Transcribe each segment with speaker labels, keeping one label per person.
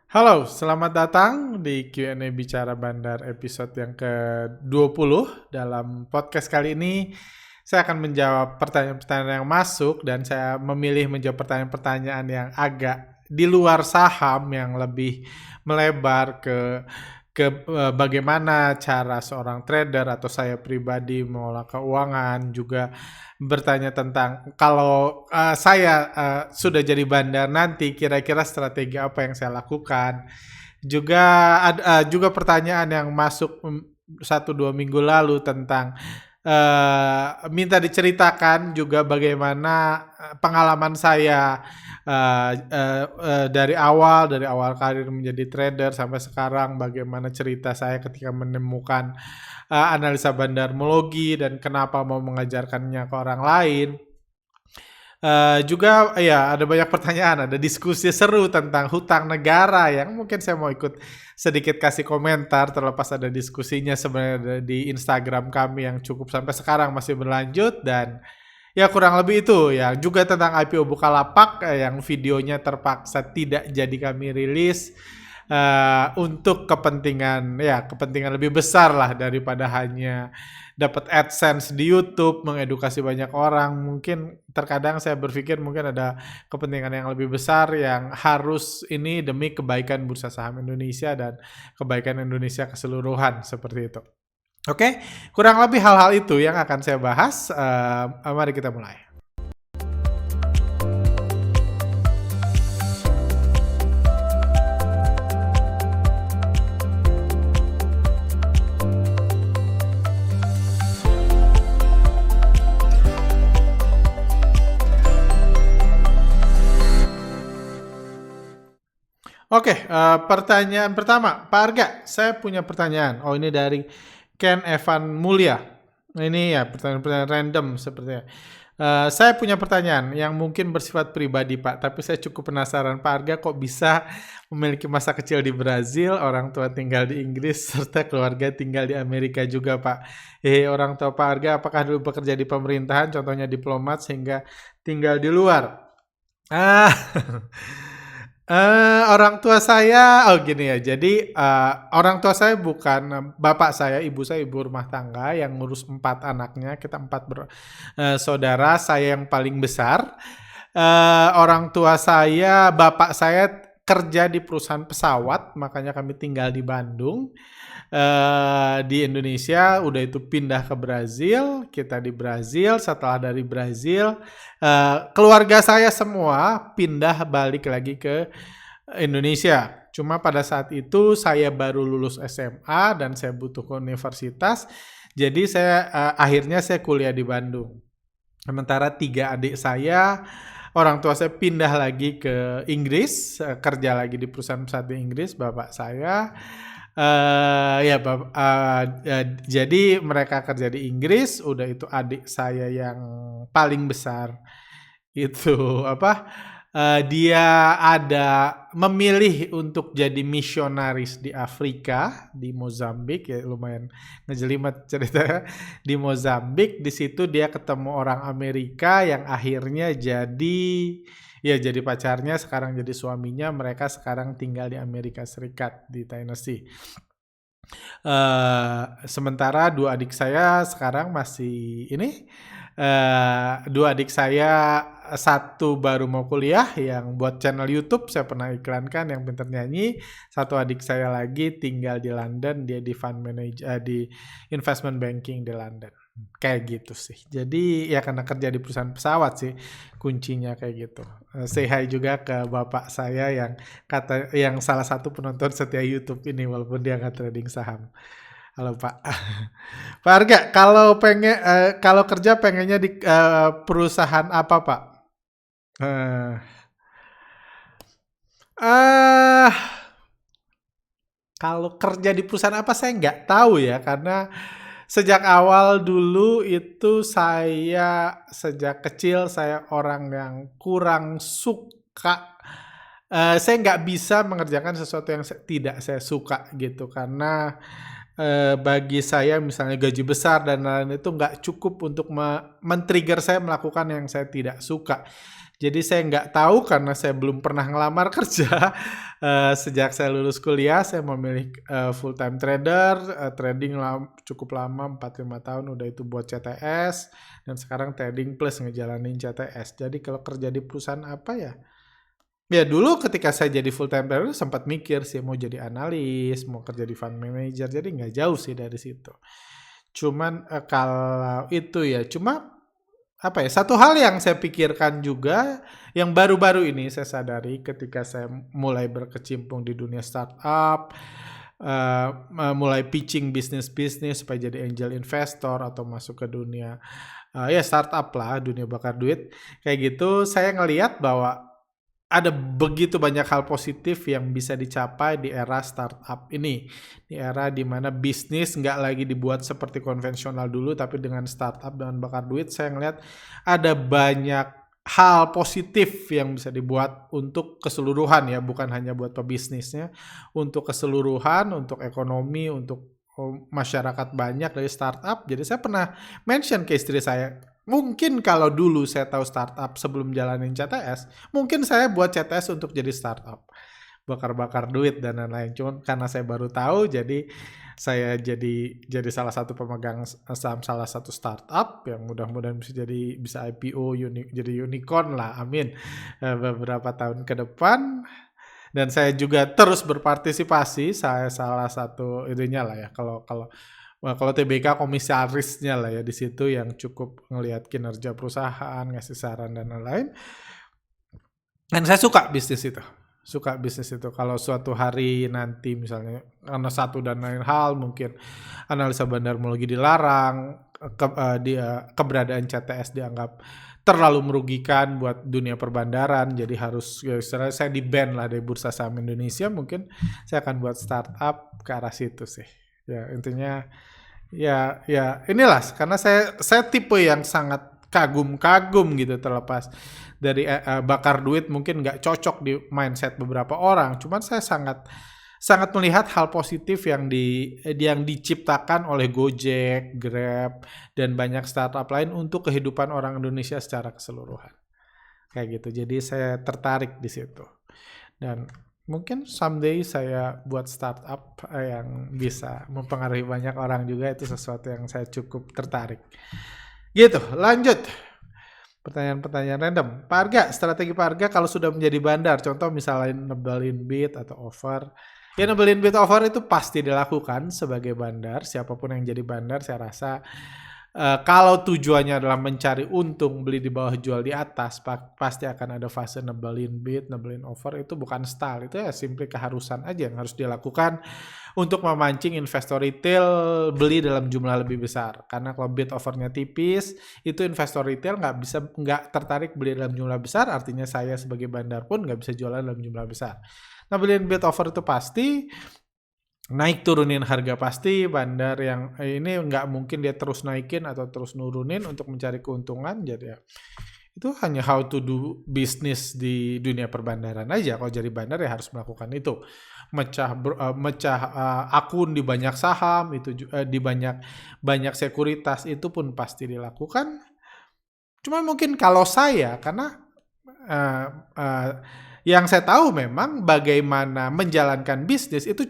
Speaker 1: Halo, selamat datang di Q&A Bicara Bandar episode yang ke-20. Dalam podcast kali ini, saya akan menjawab pertanyaan-pertanyaan yang masuk dan saya memilih menjawab pertanyaan-pertanyaan yang agak di luar saham, yang lebih melebar ke bagaimana cara seorang trader atau saya pribadi mengelola keuangan, juga bertanya tentang kalau saya sudah jadi bandar nanti kira-kira strategi apa yang saya lakukan. Juga juga pertanyaan yang masuk 1-2 minggu lalu tentang minta diceritakan juga bagaimana pengalaman saya dari awal karir menjadi trader sampai sekarang, bagaimana cerita saya ketika menemukan analisa bandarmologi dan kenapa mau mengajarkannya ke orang lain. Juga ya ada banyak pertanyaan, ada diskusi seru tentang hutang negara yang mungkin saya mau ikut sedikit kasih komentar, terlepas ada diskusinya sebenarnya di Instagram kami yang cukup sampai sekarang masih berlanjut. Dan ya kurang lebih itu ya, juga tentang IPO Bukalapak yang videonya terpaksa tidak jadi kami rilis untuk kepentingan lebih besar lah daripada hanya dapat AdSense di YouTube, mengedukasi banyak orang. Mungkin terkadang saya berpikir mungkin ada kepentingan yang lebih besar yang harus ini demi kebaikan bursa saham Indonesia dan kebaikan Indonesia keseluruhan, seperti itu. Oke, kurang lebih hal-hal itu yang akan saya bahas. Mari kita mulai. Oke, pertanyaan pertama, Pak Arga, saya punya pertanyaan. Oh, ini dari Ken Evan Mulya. Ini ya pertanyaan-pertanyaan random sepertinya. Saya punya pertanyaan yang mungkin bersifat pribadi, Pak, tapi saya cukup penasaran, Pak Arga kok bisa memiliki masa kecil di Brazil, orang tua tinggal di Inggris, serta keluarga tinggal di Amerika juga, Pak. Orang tua Pak Arga apakah dulu bekerja di pemerintahan, contohnya diplomat, sehingga tinggal di luar? Ah, orang tua saya gini ya, jadi, orang tua saya bukan bapak saya, ibu rumah tangga yang ngurus 4 anaknya, kita 4 saudara, saya yang paling besar. Orang tua saya, bapak saya kerja di perusahaan pesawat, makanya kami tinggal di Bandung. Di Indonesia, udah itu pindah ke Brazil, kita di Brazil, setelah dari Brazil, keluarga saya semua pindah balik lagi ke Indonesia. Cuma pada saat itu saya baru lulus SMA dan saya butuh ke universitas, jadi akhirnya saya kuliah di Bandung. Sementara 3 adik saya, orang tua saya pindah lagi ke Inggris, kerja lagi di perusahaan pesawat di Inggris, bapak saya. Jadi mereka kerja di Inggris, udah itu adik saya yang paling besar itu dia ada memilih untuk jadi misionaris di Afrika, di Mozambik, ya lumayan ngejelimet ceritanya. Di Mozambik, di situ dia ketemu orang Amerika yang akhirnya jadi pacarnya, sekarang jadi suaminya, mereka sekarang tinggal di Amerika Serikat, di Tennessee. Sementara 2 adik saya sekarang masih ini, 2 adik saya, 1 baru mau kuliah yang buat channel YouTube saya pernah iklankan yang pintar nyanyi, 1 adik saya lagi tinggal di London, dia di investment banking di London. Kayak gitu sih. Jadi ya karena kerja di perusahaan pesawat sih kuncinya kayak gitu. Say hi juga ke bapak saya yang salah satu penonton setia YouTube ini walaupun dia nggak trading saham. Halo Pak. Pak Arga, kalau kerja pengennya di perusahaan apa Pak? Eh, eh, Kalau kerja di perusahaan apa saya nggak tahu ya, karena sejak awal dulu itu sejak kecil saya orang yang kurang suka, saya nggak bisa mengerjakan sesuatu yang tidak saya suka gitu, karena bagi saya misalnya gaji besar dan lain-lain itu nggak cukup untuk men-trigger saya melakukan yang saya tidak suka. Jadi saya nggak tahu karena saya belum pernah ngelamar kerja. Sejak saya lulus kuliah, saya memilih full time trader, trading cukup lama 4-5 tahun udah itu buat CTS, dan sekarang trading plus ngejalanin CTS. Jadi kalau kerja di perusahaan apa ya? Ya dulu ketika saya jadi full time trader sempat mikir sih mau jadi analis, mau kerja di fund manager, jadi nggak jauh sih dari situ. Cuman kalau itu ya, cuma apa ya, satu hal yang saya pikirkan juga, yang baru-baru ini saya sadari ketika saya mulai berkecimpung di dunia startup, mulai pitching bisnis-bisnis supaya jadi angel investor atau masuk ke dunia ya startup lah, dunia bakar duit, kayak gitu, saya ngelihat bahwa ada begitu banyak hal positif yang bisa dicapai di era startup ini. Di era dimana bisnis nggak lagi dibuat seperti konvensional dulu, tapi dengan startup, dengan bakar duit, saya ngeliat ada banyak hal positif yang bisa dibuat untuk keseluruhan ya, bukan hanya buat pebisnisnya, untuk keseluruhan, untuk ekonomi, untuk masyarakat banyak dari startup. Jadi saya pernah mention ke istri saya, mungkin kalau dulu saya tahu startup sebelum jalanin CTS, mungkin saya buat CTS untuk jadi startup. Bakar-bakar duit dan lain-lain. Cuma karena saya baru tahu, jadi saya jadi salah satu pemegang saham salah satu startup yang mudah-mudahan bisa IPO, jadi unicorn lah, amin. Beberapa tahun ke depan. Dan saya juga terus berpartisipasi, saya salah satu idenya lah ya, kalau TBK komisarisnya lah ya di situ, yang cukup ngelihat kinerja perusahaan, ngasih saran dan lain-lain. Dan saya suka bisnis itu. Kalau suatu hari nanti misalnya karena satu dan lain hal, mungkin analisa bandarmologi dilarang, keberadaan CTS dianggap terlalu merugikan buat dunia perbandaran, jadi harus ya, istilahnya saya di-ban lah dari Bursa Saham Indonesia, mungkin saya akan buat startup ke arah situ sih. Ya intinya ya inilah, karena saya tipe yang sangat kagum gitu, terlepas dari bakar duit mungkin nggak cocok di mindset beberapa orang, cuman saya sangat melihat hal positif yang diciptakan oleh Gojek, Grab, dan banyak startup lain untuk kehidupan orang Indonesia secara keseluruhan. Kayak gitu. Jadi saya tertarik di situ. Dan mungkin someday saya buat startup yang bisa mempengaruhi banyak orang juga, itu sesuatu yang saya cukup tertarik. Gitu, lanjut. Pertanyaan-pertanyaan random. Pak Arga, strategi Pak Arga kalau sudah menjadi bandar, contoh misalnya nebelin bid atau offer. Ya nebelin bid offer itu pasti dilakukan sebagai bandar, siapapun yang jadi bandar saya rasa kalau tujuannya adalah mencari untung, beli di bawah jual di atas, pasti akan ada fase nebelin bid, nebelin offer. Itu bukan style, itu ya simply keharusan aja yang harus dilakukan untuk memancing investor retail beli dalam jumlah lebih besar. Karena kalau bid offernya tipis, itu investor retail nggak tertarik beli dalam jumlah besar, artinya saya sebagai bandar pun nggak bisa jualan dalam jumlah besar. Nebelin bid offer itu pasti, naik turunin harga pasti, bandar yang ini nggak mungkin dia terus naikin atau terus nurunin untuk mencari keuntungan. Jadi ya itu hanya how to do business di dunia perbandaran aja. Kalau jadi bandar ya harus melakukan itu, mecah akun di banyak saham, itu di banyak sekuritas, itu pun pasti dilakukan. Cuma mungkin kalau saya, karena yang saya tahu memang bagaimana menjalankan bisnis itu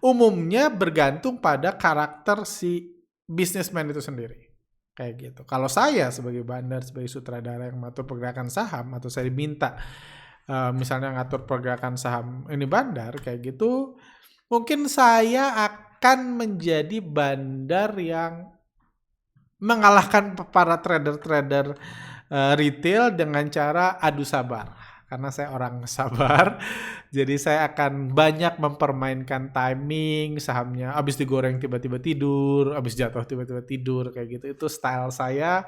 Speaker 1: umumnya bergantung pada karakter si businessman itu sendiri. Kayak gitu. Kalau saya sebagai bandar, sebagai sutradara yang mengatur pergerakan saham, atau saya diminta misalnya ngatur pergerakan saham ini bandar, kayak gitu, mungkin saya akan menjadi bandar yang mengalahkan para trader-trader retail dengan cara adu sabar. Karena saya orang sabar, jadi saya akan banyak mempermainkan timing sahamnya. Abis digoreng tiba-tiba tidur, abis jatuh tiba-tiba tidur, kayak gitu. Itu style saya.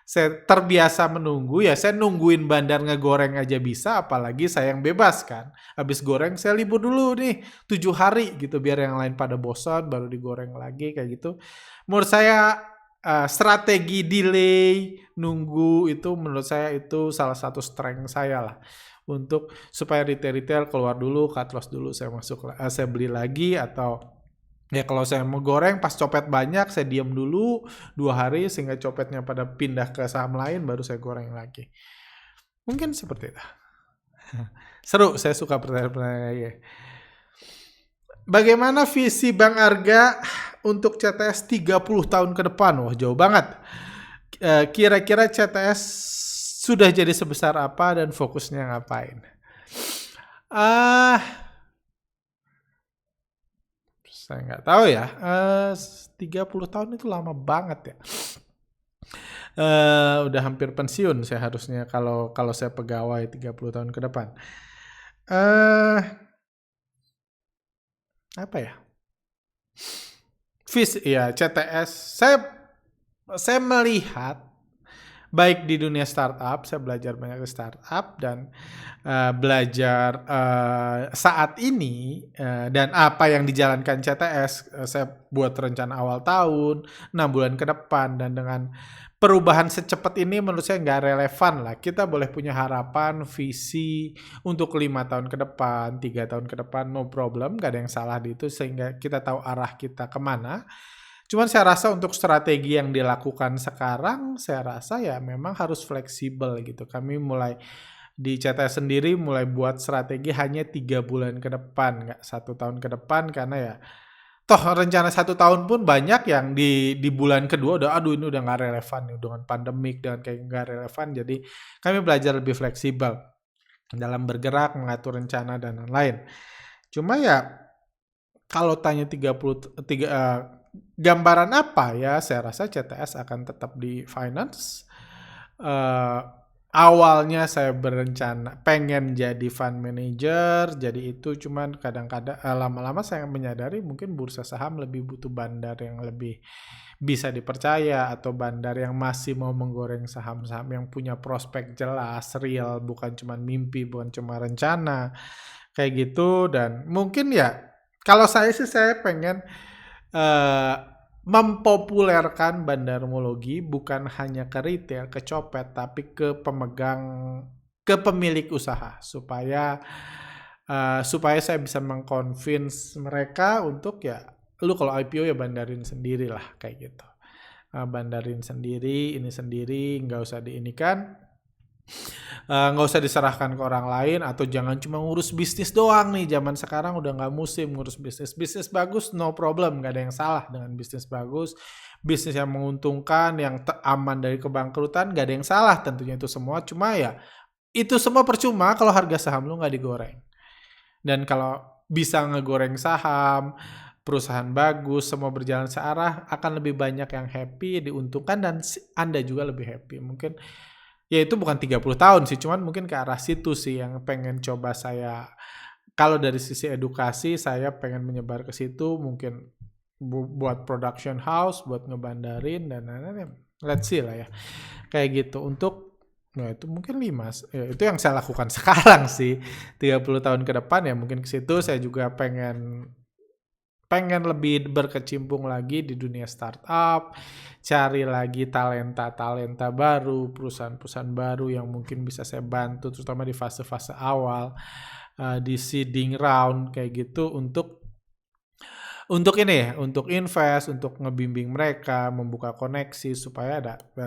Speaker 1: Saya terbiasa menunggu, ya saya nungguin bandar ngegoreng aja bisa, apalagi saya yang bebas kan. Abis goreng saya libur dulu nih 7 hari gitu, biar yang lain pada bosan baru digoreng lagi, kayak gitu. Menurut saya strategi delay, nunggu, itu menurut saya itu salah satu strength saya lah, untuk supaya retail keluar dulu, cut loss dulu, saya beli lagi. Atau ya kalau saya mau goreng pas copet banyak, saya diam dulu 2 hari sehingga copetnya pada pindah ke saham lain, baru saya goreng lagi. Mungkin seperti itu. Seru, saya suka pertanyaan-pertanyaan kayak. Bagaimana visi Bang Arga untuk CTS 30 tahun ke depan? Wah, jauh banget. Kira-kira CTS sudah jadi sebesar apa dan fokusnya ngapain? Saya nggak tahu ya. 30 tahun itu lama banget ya. Udah hampir pensiun saya harusnya kalau saya pegawai 30 tahun ke depan. Eh apa ya? Ya CTS. Saya melihat baik di dunia startup, saya belajar banyak di startup dan belajar saat ini dan apa yang dijalankan CTS. Saya buat rencana awal tahun, 6 bulan ke depan, dan dengan perubahan secepat ini menurut saya nggak relevan lah. Kita boleh punya harapan, visi untuk 5 tahun ke depan, 3 tahun ke depan, no problem, nggak ada yang salah di itu sehingga kita tahu arah kita kemana. Cuman saya rasa untuk strategi yang dilakukan sekarang, saya rasa ya memang harus fleksibel gitu. Kami mulai di CTS sendiri mulai buat strategi hanya 3 bulan ke depan, nggak 1 tahun ke depan, karena ya toh rencana 1 tahun pun banyak yang di bulan kedua udah aduh ini udah nggak relevan nih, dengan pandemik dan kayak nggak relevan. Jadi kami belajar lebih fleksibel dalam bergerak, mengatur rencana dan lain-lain. Cuma ya kalau tanya 33 gambaran apa ya, saya rasa CTS akan tetap di finance. Eh, Awalnya saya berencana pengen jadi fund manager, jadi itu cuman kadang-kadang lama-lama saya menyadari mungkin bursa saham lebih butuh bandar yang lebih bisa dipercaya atau bandar yang masih mau menggoreng saham-saham yang punya prospek jelas, real, bukan cuma mimpi, bukan cuma rencana kayak gitu. Dan mungkin ya kalau saya sih saya pengen eh, mempopulerkan bandarmologi bukan hanya ke retail, ke copet, tapi ke pemilik usaha supaya saya bisa mengconvince mereka untuk ya lu kalau IPO ya bandarin sendiri lah kayak gitu. Bandarin sendiri, ini sendiri, nggak usah diinikan, nggak usah diserahkan ke orang lain, atau jangan cuma ngurus bisnis doang nih. Zaman sekarang udah nggak musim ngurus bisnis bagus, no problem, nggak ada yang salah dengan bisnis bagus, bisnis yang menguntungkan, yang aman dari kebangkrutan, nggak ada yang salah tentunya itu semua. Cuma ya itu semua percuma kalau harga saham lu nggak digoreng. Dan kalau bisa ngegoreng saham perusahaan bagus, semua berjalan searah, akan lebih banyak yang happy, diuntungkan, dan Anda juga lebih happy. Mungkin ya itu bukan 30 tahun sih, cuman mungkin ke arah situ sih yang pengen coba saya. Kalau dari sisi edukasi, saya pengen menyebar ke situ, mungkin buat production house, buat ngebandarin, dan lain-lain. Let's see lah ya. Kayak gitu. Nah itu mungkin 5. Ya, itu yang saya lakukan sekarang sih. 30 tahun ke depan ya mungkin ke situ. Saya juga pengen lebih berkecimpung lagi di dunia startup, cari lagi talenta-talenta baru, perusahaan-perusahaan baru yang mungkin bisa saya bantu, terutama di fase-fase awal, di seeding round kayak gitu, untuk ini ya, untuk invest, untuk ngebimbing mereka, membuka koneksi supaya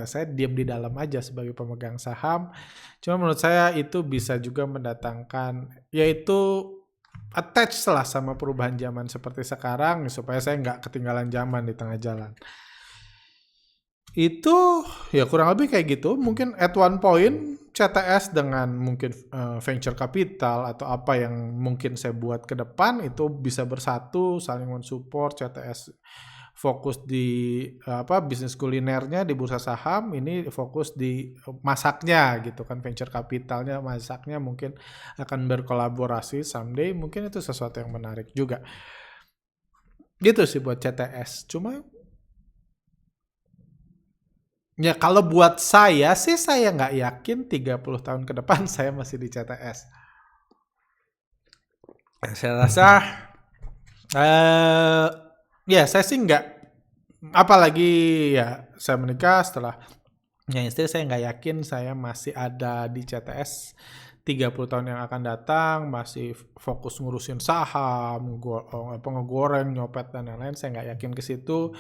Speaker 1: saya diam di dalam aja sebagai pemegang saham. Cuma menurut saya itu bisa juga mendatangkan, yaitu attach lah sama perubahan zaman seperti sekarang supaya saya nggak ketinggalan zaman di tengah jalan. Itu ya kurang lebih kayak gitu. Mungkin at one point CTS dengan mungkin venture capital atau apa yang mungkin saya buat ke depan itu bisa bersatu, saling mensupport. CTS fokus di bisnis kulinernya di bursa saham, ini fokus di masaknya gitu kan, venture capitalnya masaknya mungkin akan berkolaborasi someday, mungkin itu sesuatu yang menarik juga gitu sih buat CTS. Cuma ya kalau buat saya sih saya nggak yakin 30 tahun ke depan saya masih di CTS. Saya rasa ya saya sih nggak, apalagi ya saya menikah setelah yang istri, saya nggak yakin saya masih ada di CTS 30 tahun yang akan datang, masih fokus ngurusin saham, ngegoreng, nyopet, dan lain-lain. Saya nggak yakin ke situ,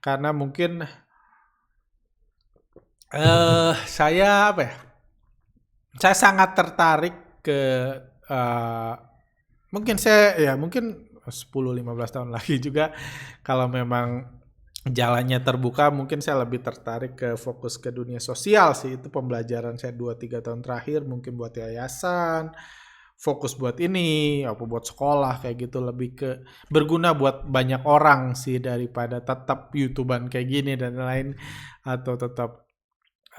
Speaker 1: karena mungkin saya apa ya, saya sangat tertarik ke uh, mungkin saya ya mungkin 10-15 tahun lagi juga kalau memang jalannya terbuka mungkin saya lebih tertarik ke fokus ke dunia sosial sih. Itu pembelajaran saya 2-3 tahun terakhir mungkin buat yayasan, fokus buat ini apa buat sekolah kayak gitu, lebih ke berguna buat banyak orang sih daripada tetap YouTuber kayak gini dan lain, atau tetap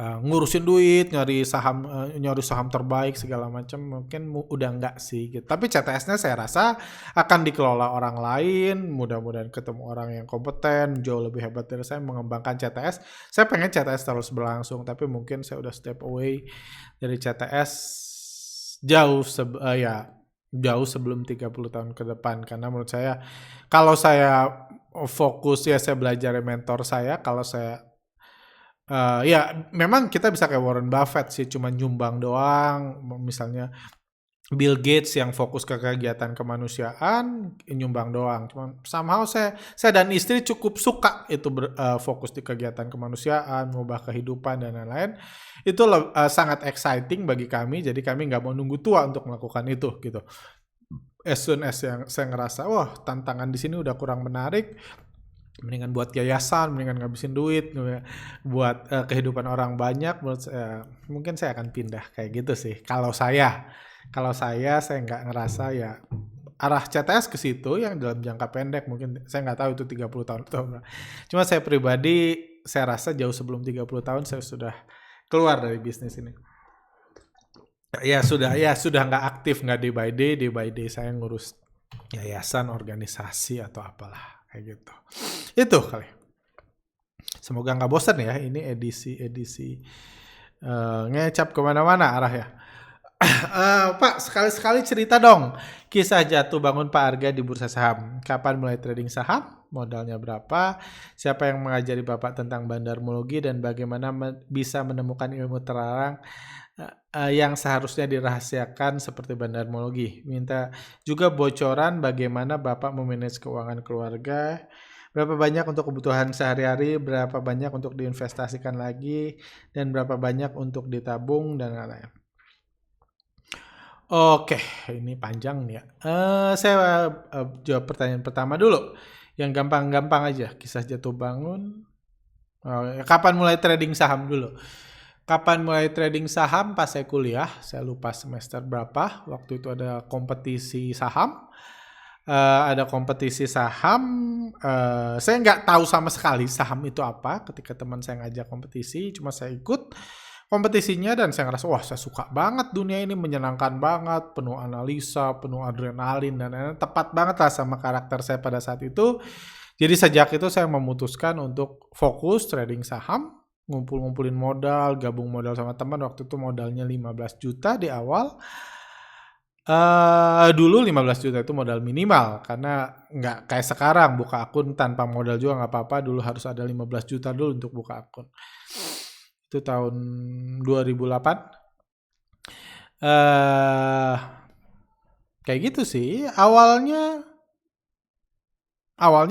Speaker 1: ngurusin duit, nyari saham terbaik segala macam, mungkin udah enggak sih gitu. Tapi CTS-nya saya rasa akan dikelola orang lain, mudah-mudahan ketemu orang yang kompeten, jauh lebih hebat dari saya mengembangkan CTS. Saya pengen CTS terus berlangsung, tapi mungkin saya udah step away dari CTS jauh jauh sebelum 30 tahun ke depan, karena menurut saya kalau saya fokus ya saya belajar dari mentor saya, kalau saya ya memang kita bisa kayak Warren Buffett sih, cuma nyumbang doang. Misalnya Bill Gates yang fokus ke kegiatan kemanusiaan, nyumbang doang. Cuman somehow saya dan istri cukup suka itu fokus di kegiatan kemanusiaan, mengubah kehidupan dan lain-lain. Itu sangat exciting bagi kami, jadi kami nggak mau nunggu tua untuk melakukan itu gitu. As soon as yang saya ngerasa, wah tantangan di sini udah kurang menarik, mendingan buat yayasan, mendingan ngabisin duit buat kehidupan orang banyak, mungkin saya akan pindah kayak gitu sih. Kalau saya nggak ngerasa ya arah CTS ke situ yang dalam jangka pendek, mungkin saya nggak tahu itu 30 tahun atau enggak. Cuma saya pribadi saya rasa jauh sebelum 30 tahun saya sudah keluar dari bisnis ini. Ya sudah nggak aktif, nggak day by day saya ngurus yayasan, organisasi atau apalah kayak gitu. Itu kali. Semoga nggak bosan ya, ini edisi ngecap kemana-mana arah ya. Pak, sekali-sekali cerita dong kisah jatuh bangun Pak Arga di bursa saham. Kapan mulai trading saham? Modalnya berapa? Siapa yang mengajari Bapak tentang bandarmologi dan bagaimana bisa menemukan ilmu terlarang yang seharusnya dirahasiakan seperti bandarmologi? Minta juga bocoran bagaimana Bapak memanage keuangan keluarga. Berapa banyak untuk kebutuhan sehari-hari, berapa banyak untuk diinvestasikan lagi, dan berapa banyak untuk ditabung dan lain-lain. Oke, ini panjang nih ya. Saya jawab pertanyaan pertama dulu. Yang gampang-gampang aja, kisah jatuh bangun. Kapan mulai trading saham dulu? Kapan mulai trading saham? Pas saya kuliah, saya lupa semester berapa. Waktu itu ada kompetisi saham. Saya nggak tahu sama sekali saham itu apa ketika teman saya ngajak kompetisi. Cuma saya ikut kompetisinya dan saya ngerasa wah saya suka banget, dunia ini menyenangkan banget, penuh analisa, penuh adrenalin dan lain-lain, tepat banget lah sama karakter saya pada saat itu. Jadi sejak itu saya memutuskan untuk fokus trading saham, ngumpulin modal, gabung modal sama teman. Waktu itu modalnya 15 juta di awal. Dulu 15 juta itu modal minimal, karena nggak kayak sekarang buka akun tanpa modal juga nggak apa-apa. Dulu harus ada 15 juta dulu untuk buka akun. Itu tahun 2008. Kayak gitu sih. Awalnya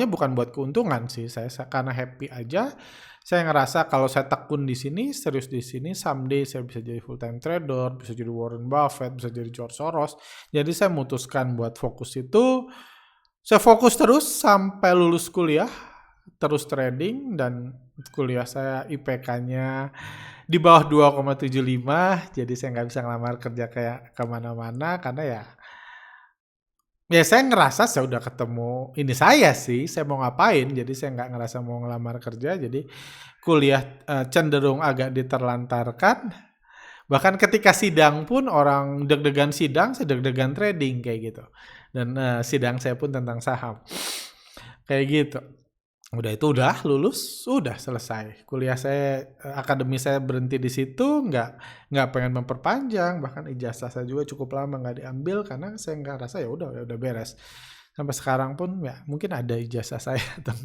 Speaker 1: bukan buat keuntungan sih. Saya karena happy aja. Saya ngerasa kalau saya tekun di sini, serius di sini, someday saya bisa jadi full time trader, bisa jadi Warren Buffett, bisa jadi George Soros. Jadi saya memutuskan buat fokus itu. Saya fokus terus sampai lulus kuliah, terus trading, dan kuliah saya IPK-nya di bawah 2,75, jadi saya nggak bisa ngelamar kerja kayak kemana-mana karena ya saya ngerasa saya udah ketemu ini saya mau ngapain, jadi saya nggak ngerasa mau ngelamar kerja, jadi kuliah cenderung agak diterlantarkan. Bahkan ketika sidang pun orang deg-degan sidang, saya deg-degan trading kayak gitu. Dan sidang saya pun tentang saham. Kayak gitu. Udah lulus, udah selesai. Kuliah saya, akademi saya berhenti di situ, nggak pengen memperpanjang, bahkan ijazah saya juga cukup lama nggak diambil karena saya nggak rasa ya udah beres. Sampai sekarang pun ya mungkin ada ijazah saya atau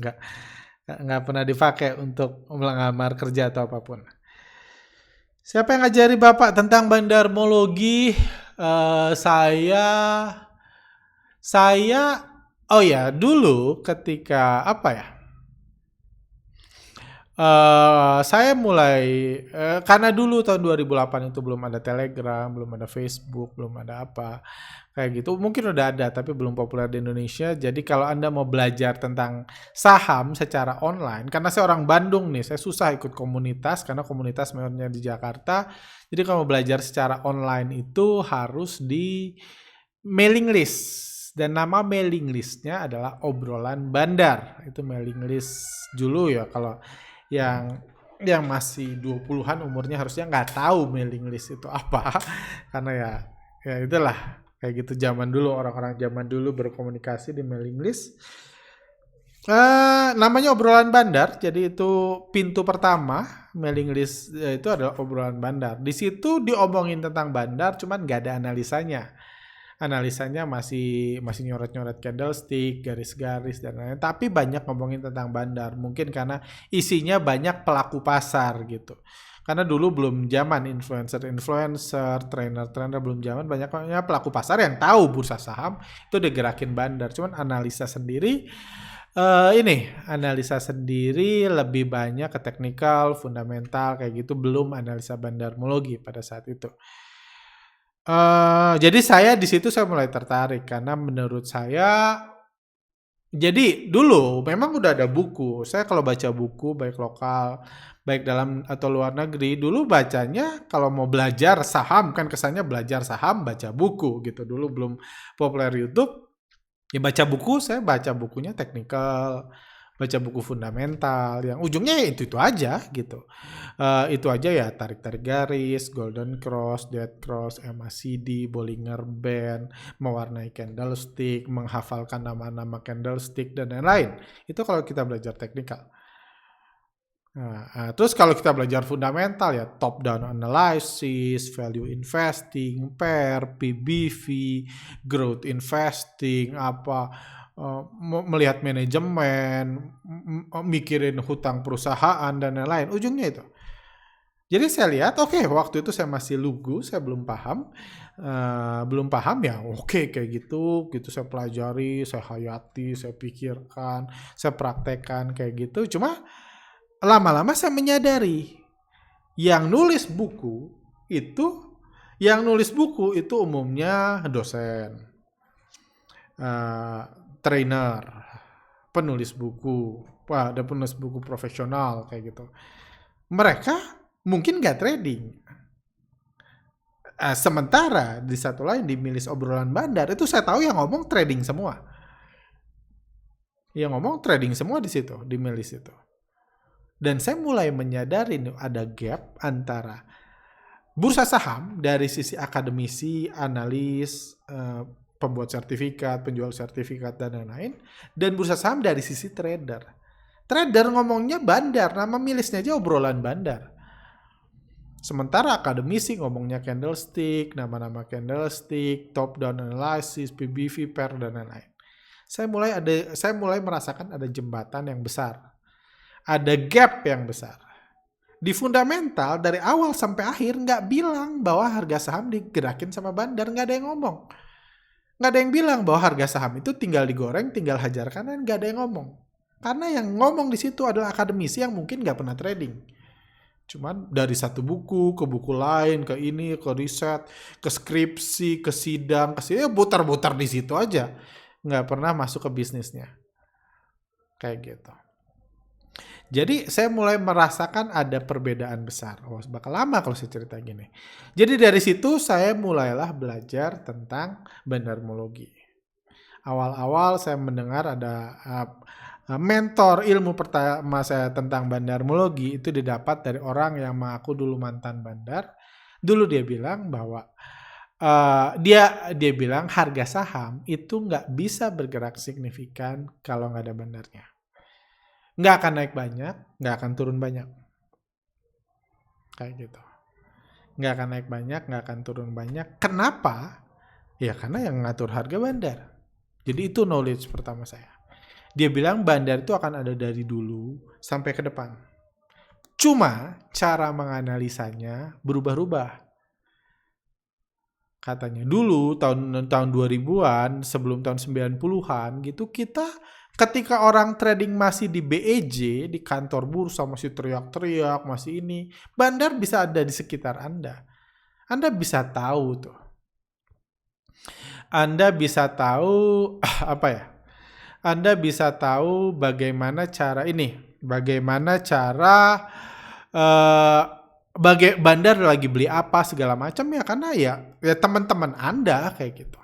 Speaker 1: nggak pernah dipakai untuk melamar kerja atau apapun. Siapa yang ngajari Bapak tentang bandarmologi? Saya dulu ketika Saya mulai karena dulu tahun 2008 itu belum ada Telegram, belum ada Facebook, belum ada apa kayak gitu. Mungkin udah ada tapi belum populer di Indonesia. Jadi kalau Anda mau belajar tentang saham secara online, karena saya orang Bandung nih, saya susah ikut komunitas karena komunitas mayoritasnya di Jakarta. Jadi kalau mau belajar secara online itu harus di mailing list. Dan nama mailing listnya adalah obrolan bandar. Itu mailing list dulu ya. Kalau yang masih 20-an umurnya harusnya nggak tahu mailing list itu apa. Karena ya itulah kayak gitu zaman dulu, orang-orang zaman dulu berkomunikasi di mailing list. Namanya obrolan bandar, jadi itu pintu pertama mailing list itu adalah obrolan bandar. Di situ diomongin tentang bandar, cuman nggak ada analisanya. Analisanya masih nyoret-nyoret candlestick, garis-garis dan lain-lain. Tapi banyak ngomongin tentang bandar. Mungkin karena isinya banyak pelaku pasar gitu. Karena dulu belum zaman influencer, trainer-trainer belum zaman, banyaknya pelaku pasar yang tahu bursa saham itu digerakin bandar. Cuman analisa sendiri lebih banyak ke teknikal, fundamental kayak gitu, belum analisa bandarmologi pada saat itu. Jadi saya mulai tertarik karena menurut saya, jadi dulu memang udah ada buku. Saya kalau baca buku baik lokal, baik dalam atau luar negeri, dulu bacanya kalau mau belajar saham kan kesannya belajar saham baca buku gitu. Dulu belum populer YouTube. Ya baca buku, saya baca bukunya teknikal, baca buku fundamental, yang ujungnya ya itu aja gitu. Itu aja ya, tarik-tarik garis, golden cross, dead cross, MACD, Bollinger Band, mewarnai candlestick, menghafalkan nama-nama candlestick, dan lain-lain. Itu kalau kita belajar teknikal. Terus kalau kita belajar fundamental ya top down analysis, value investing, pair, PBV, growth investing, melihat manajemen, mikirin hutang perusahaan dan lain-lain, ujungnya itu. Jadi saya lihat, waktu itu saya masih lugu, saya belum paham ya, kayak gitu saya pelajari, saya hayati, saya pikirkan, saya praktekkan kayak gitu. Cuma lama-lama saya menyadari yang nulis buku itu umumnya dosen, trainer, penulis buku, ada penulis buku profesional kayak gitu. Mereka mungkin nggak trading. Sementara di satu lain di milis obrolan bandar itu saya tahu yang ngomong trading semua. Yang ngomong trading semua di situ, di milis itu. Dan saya mulai menyadari ada gap antara bursa saham dari sisi akademisi, analis, pembuat sertifikat, penjual sertifikat, dan lain-lain, dan bursa saham dari sisi trader. Trader ngomongnya bandar, nama milisnya aja obrolan bandar. Sementara akademisi ngomongnya candlestick, nama-nama candlestick, top down analysis, PBV, pair, dan lain-lain. Saya mulai merasakan ada jembatan yang besar. Ada gap yang besar. Di fundamental dari awal sampai akhir nggak bilang bahwa harga saham digerakin sama bandar, nggak ada yang ngomong. Nggak ada yang bilang bahwa harga saham itu tinggal digoreng, tinggal hajar kanan, nggak ada yang ngomong. Karena yang ngomong di situ adalah akademisi yang mungkin nggak pernah trading. Cuman dari satu buku ke buku lain, ke ini, ke riset, ke skripsi, ke sidang, butar-butar di situ aja. Nggak pernah masuk ke bisnisnya. Kayak gitu. Jadi saya mulai merasakan ada perbedaan besar. Bakal lama kalau saya cerita gini. Jadi dari situ saya mulailah belajar tentang bandarmologi. Awal-awal saya mendengar ada mentor ilmu pertama saya tentang bandarmologi itu didapat dari orang yang mengaku dulu mantan bandar. Dulu dia bilang bahwa dia bilang harga saham itu nggak bisa bergerak signifikan kalau nggak ada bandarnya. Nggak akan naik banyak, nggak akan turun banyak. Kayak gitu. Nggak akan naik banyak, nggak akan turun banyak. Kenapa? Ya karena yang ngatur harga bandar. Jadi itu knowledge pertama saya. Dia bilang bandar itu akan ada dari dulu sampai ke depan. Cuma cara menganalisanya berubah-ubah. Katanya dulu tahun tahun 2000-an, sebelum tahun 90-an gitu, kita ketika orang trading masih di BEJ, di kantor bursa masih teriak-teriak, masih ini, bandar bisa ada di sekitar Anda. Anda bisa tahu tuh. Anda bisa tahu apa ya? Anda bisa tahu bagaimana cara ini, bagaimana cara eh bandar lagi beli apa segala macam ya, karena ya teman-teman Anda kayak gitu.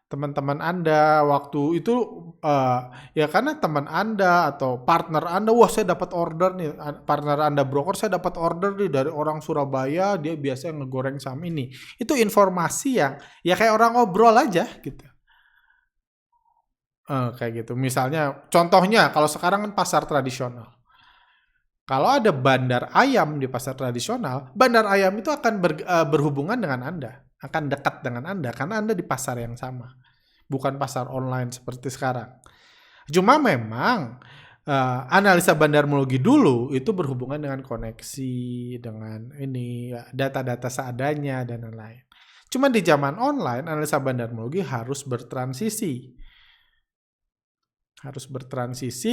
Speaker 1: Teman-teman Anda waktu itu eh ya karena teman Anda atau partner Anda, wah saya dapat order nih, partner Anda broker, saya dapat order nih dari orang Surabaya, dia biasa ngegoreng saham ini. Itu informasi yang ya kayak orang ngobrol aja gitu. Kayak gitu. Misalnya, contohnya kalau sekarang kan pasar tradisional. Kalau ada bandar ayam di pasar tradisional, bandar ayam itu akan berhubungan dengan Anda, akan dekat dengan Anda karena Anda di pasar yang sama, bukan pasar online seperti sekarang. Cuma memang analisa bandarmologi dulu itu berhubungan dengan koneksi, dengan ini data-data seadanya dan lain-lain. Cuma di zaman online, analisa bandarmologi harus bertransisi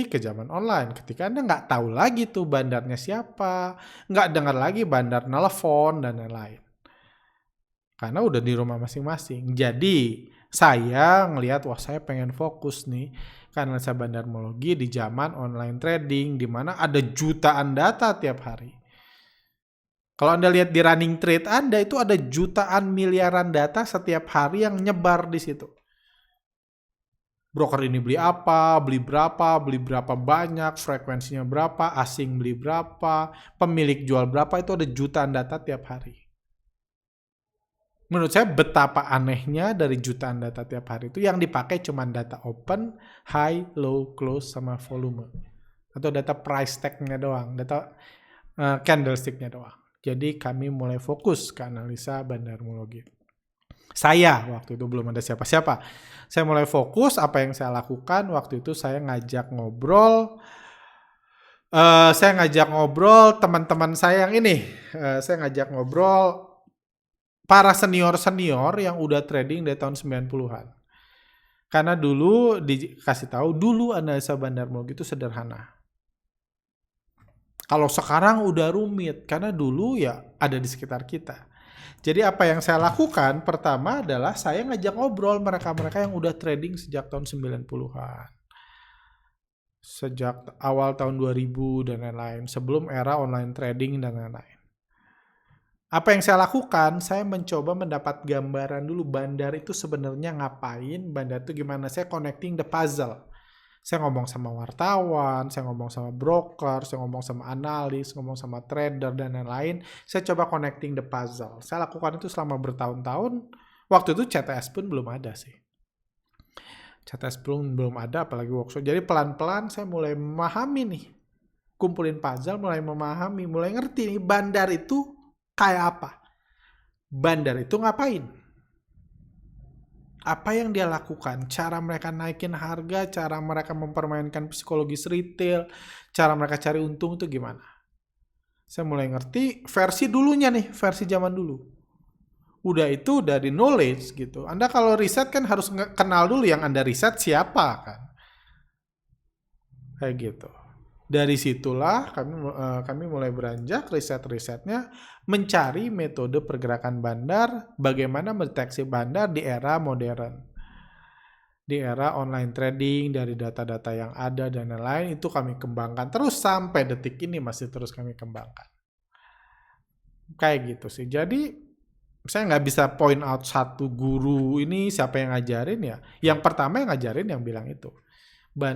Speaker 1: ke zaman online. Ketika Anda nggak tahu lagi tuh bandarnya siapa, nggak dengar lagi bandar nelfon dan lain-lain. Karena udah di rumah masing-masing. Jadi saya ngelihat, wah saya pengen fokus nih ke analisa bandarmologi di zaman online trading, di mana ada jutaan data tiap hari. Kalau Anda lihat di running trade Anda, itu ada jutaan miliaran data setiap hari yang nyebar di situ. Broker ini beli apa, beli berapa banyak, frekuensinya berapa, asing beli berapa, pemilik jual berapa, itu ada jutaan data tiap hari. Menurut saya betapa anehnya dari jutaan data tiap hari itu yang dipakai cuma data open, high, low, close, sama volume. Atau data price tag-nya doang, data candlestick-nya doang. Jadi kami mulai fokus ke analisa bandarmologi. Saya waktu itu belum ada siapa-siapa. Saya mulai fokus, apa yang saya lakukan waktu itu saya ngajak ngobrol. Teman-teman saya yang ini. Saya ngajak ngobrol para senior-senior yang udah trading dari tahun 90-an. Karena dulu dikasih tahu, dulu analisa bandarmologi itu sederhana. Kalau sekarang udah rumit, karena dulu ya ada di sekitar kita. Jadi apa yang saya lakukan pertama adalah saya ngajak ngobrol mereka-mereka yang udah trading sejak tahun 90-an. Sejak awal tahun 2000 dan lain-lain. Sebelum era online trading dan lain-lain. Apa yang saya lakukan, saya mencoba mendapat gambaran dulu bandar itu sebenarnya ngapain, bandar itu gimana. Saya connecting the puzzle. Saya ngomong sama wartawan, saya ngomong sama broker, saya ngomong sama analis, ngomong sama trader, dan lain-lain. Saya coba connecting the puzzle. Saya lakukan itu selama bertahun-tahun. Waktu itu CTS pun belum ada sih. CTS pun belum ada, apalagi workshop. Jadi pelan-pelan saya mulai memahami nih. Kumpulin puzzle, mulai memahami, mulai ngerti nih bandar itu kayak apa. Bandar itu ngapain? Apa yang dia lakukan, cara mereka naikin harga, cara mereka mempermainkan psikologis retail, cara mereka cari untung itu gimana. Saya mulai ngerti versi dulunya nih, versi zaman dulu. Udah itu dari knowledge gitu. Anda kalau riset kan harus kenal dulu yang Anda riset siapa kan. Kayak gitu. Dari situlah kami mulai beranjak riset-risetnya mencari metode pergerakan bandar, bagaimana mendeteksi bandar di era modern. Di era online trading, dari data-data yang ada dan lain-lain, itu kami kembangkan terus sampai detik ini masih terus kami kembangkan. Kayak gitu sih. Jadi saya nggak bisa point out satu guru ini siapa yang ngajarin ya. Yang pertama yang ngajarin yang bilang itu.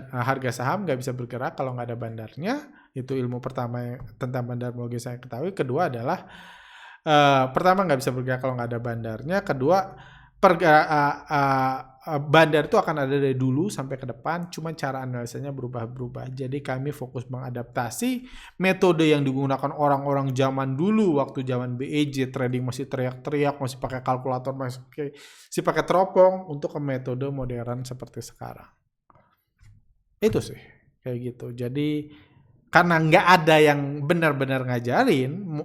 Speaker 1: Harga saham nggak bisa bergerak kalau nggak ada bandarnya. Itu ilmu pertama tentang bandarmologi saya ketahui. Kedua adalah pertama nggak bisa bergerak kalau nggak ada bandarnya. Kedua bandar itu akan ada dari dulu sampai ke depan, cuma cara analisanya berubah-berubah. Jadi kami fokus mengadaptasi metode yang digunakan orang-orang zaman dulu, waktu zaman BEJ trading masih teriak-teriak, masih pakai kalkulator, masih pakai teropong, untuk ke metode modern seperti sekarang. Itu sih kayak gitu. Jadi karena nggak ada yang benar-benar ngajarin,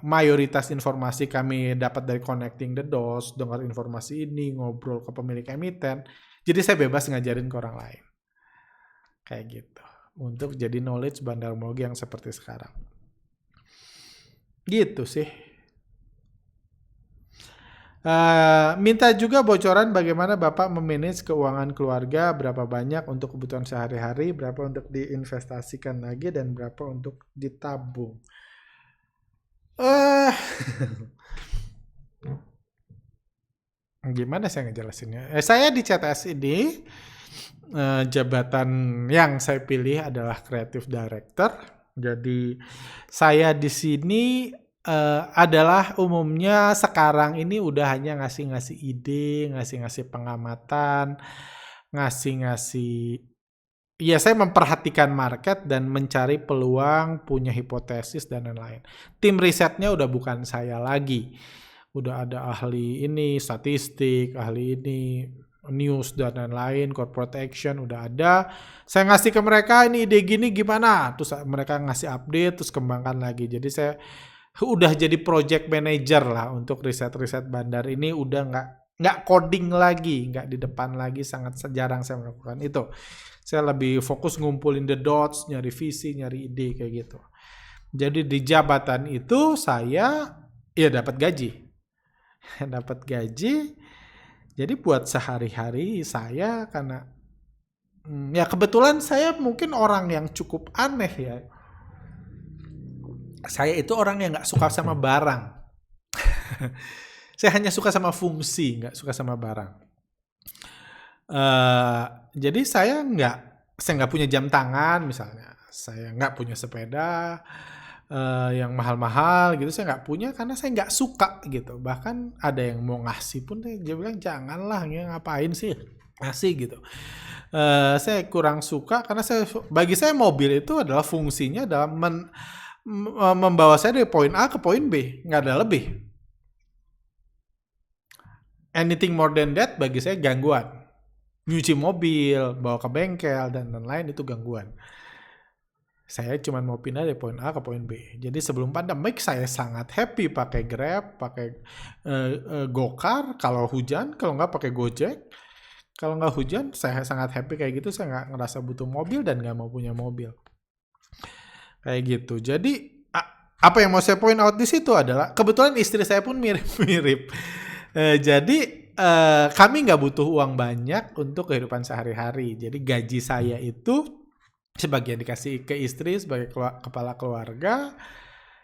Speaker 1: mayoritas informasi kami dapat dari connecting the dots, dengar informasi ini, ngobrol ke pemilik emiten. Jadi saya bebas ngajarin ke orang lain. Kayak gitu. Untuk jadi knowledge bandarmologi yang seperti sekarang. Gitu sih. Minta juga bocoran bagaimana Bapak memanage keuangan keluarga, berapa banyak untuk kebutuhan sehari-hari, berapa untuk diinvestasikan lagi, dan berapa untuk ditabung. Gimana saya ngejelasinnya? Saya di CTS ini, jabatan yang saya pilih adalah Creative Director. Jadi saya di sini adalah umumnya sekarang ini udah hanya ngasih-ngasih ide, ngasih-ngasih pengamatan, ngasih-ngasih. Iya, saya memperhatikan market dan mencari peluang, punya hipotesis dan lain-lain. Tim risetnya udah bukan saya lagi. Udah ada ahli ini, statistik, ahli ini, news dan lain-lain, corporate action udah ada. Saya ngasih ke mereka ini ide gini gimana, terus mereka ngasih update, terus kembangkan lagi. Jadi saya udah jadi project manager lah untuk riset-riset bandar ini, udah nggak coding lagi, nggak di depan lagi, sangat jarang saya melakukan itu. Saya lebih fokus ngumpulin the dots, nyari visi, nyari ide kayak gitu. Jadi di jabatan itu saya ya dapat gaji. Dapat gaji. Jadi buat sehari-hari saya karena ya kebetulan saya mungkin orang yang cukup aneh ya. Saya itu orang yang nggak suka sama barang. Saya hanya suka sama fungsi, nggak suka sama barang. Jadi saya nggak punya jam tangan misalnya, saya nggak punya sepeda yang mahal-mahal gitu, saya nggak punya karena saya nggak suka gitu. Bahkan ada yang mau ngasih pun dia bilang janganlah, ngapain sih ngasih gitu. Saya kurang suka karena bagi saya mobil itu adalah fungsinya dalam membawa saya dari poin A ke poin B, nggak ada lebih. Anything more than that bagi saya gangguan. Nyuci mobil, bawa ke bengkel, dan lain-lain itu gangguan. Saya cuma mau pindah dari poin A ke poin B. Jadi sebelum pandemik saya sangat happy pakai Grab, pakai Gokar, kalau hujan, kalau nggak pakai Gojek. Kalau nggak hujan, saya sangat happy kayak gitu, saya nggak ngerasa butuh mobil dan nggak mau punya mobil. Kayak gitu. Jadi apa yang mau saya point out di situ adalah kebetulan istri saya pun mirip-mirip. Jadi kami nggak butuh uang banyak untuk kehidupan sehari-hari. Jadi gaji saya itu sebagian dikasih ke istri sebagai kepala keluarga,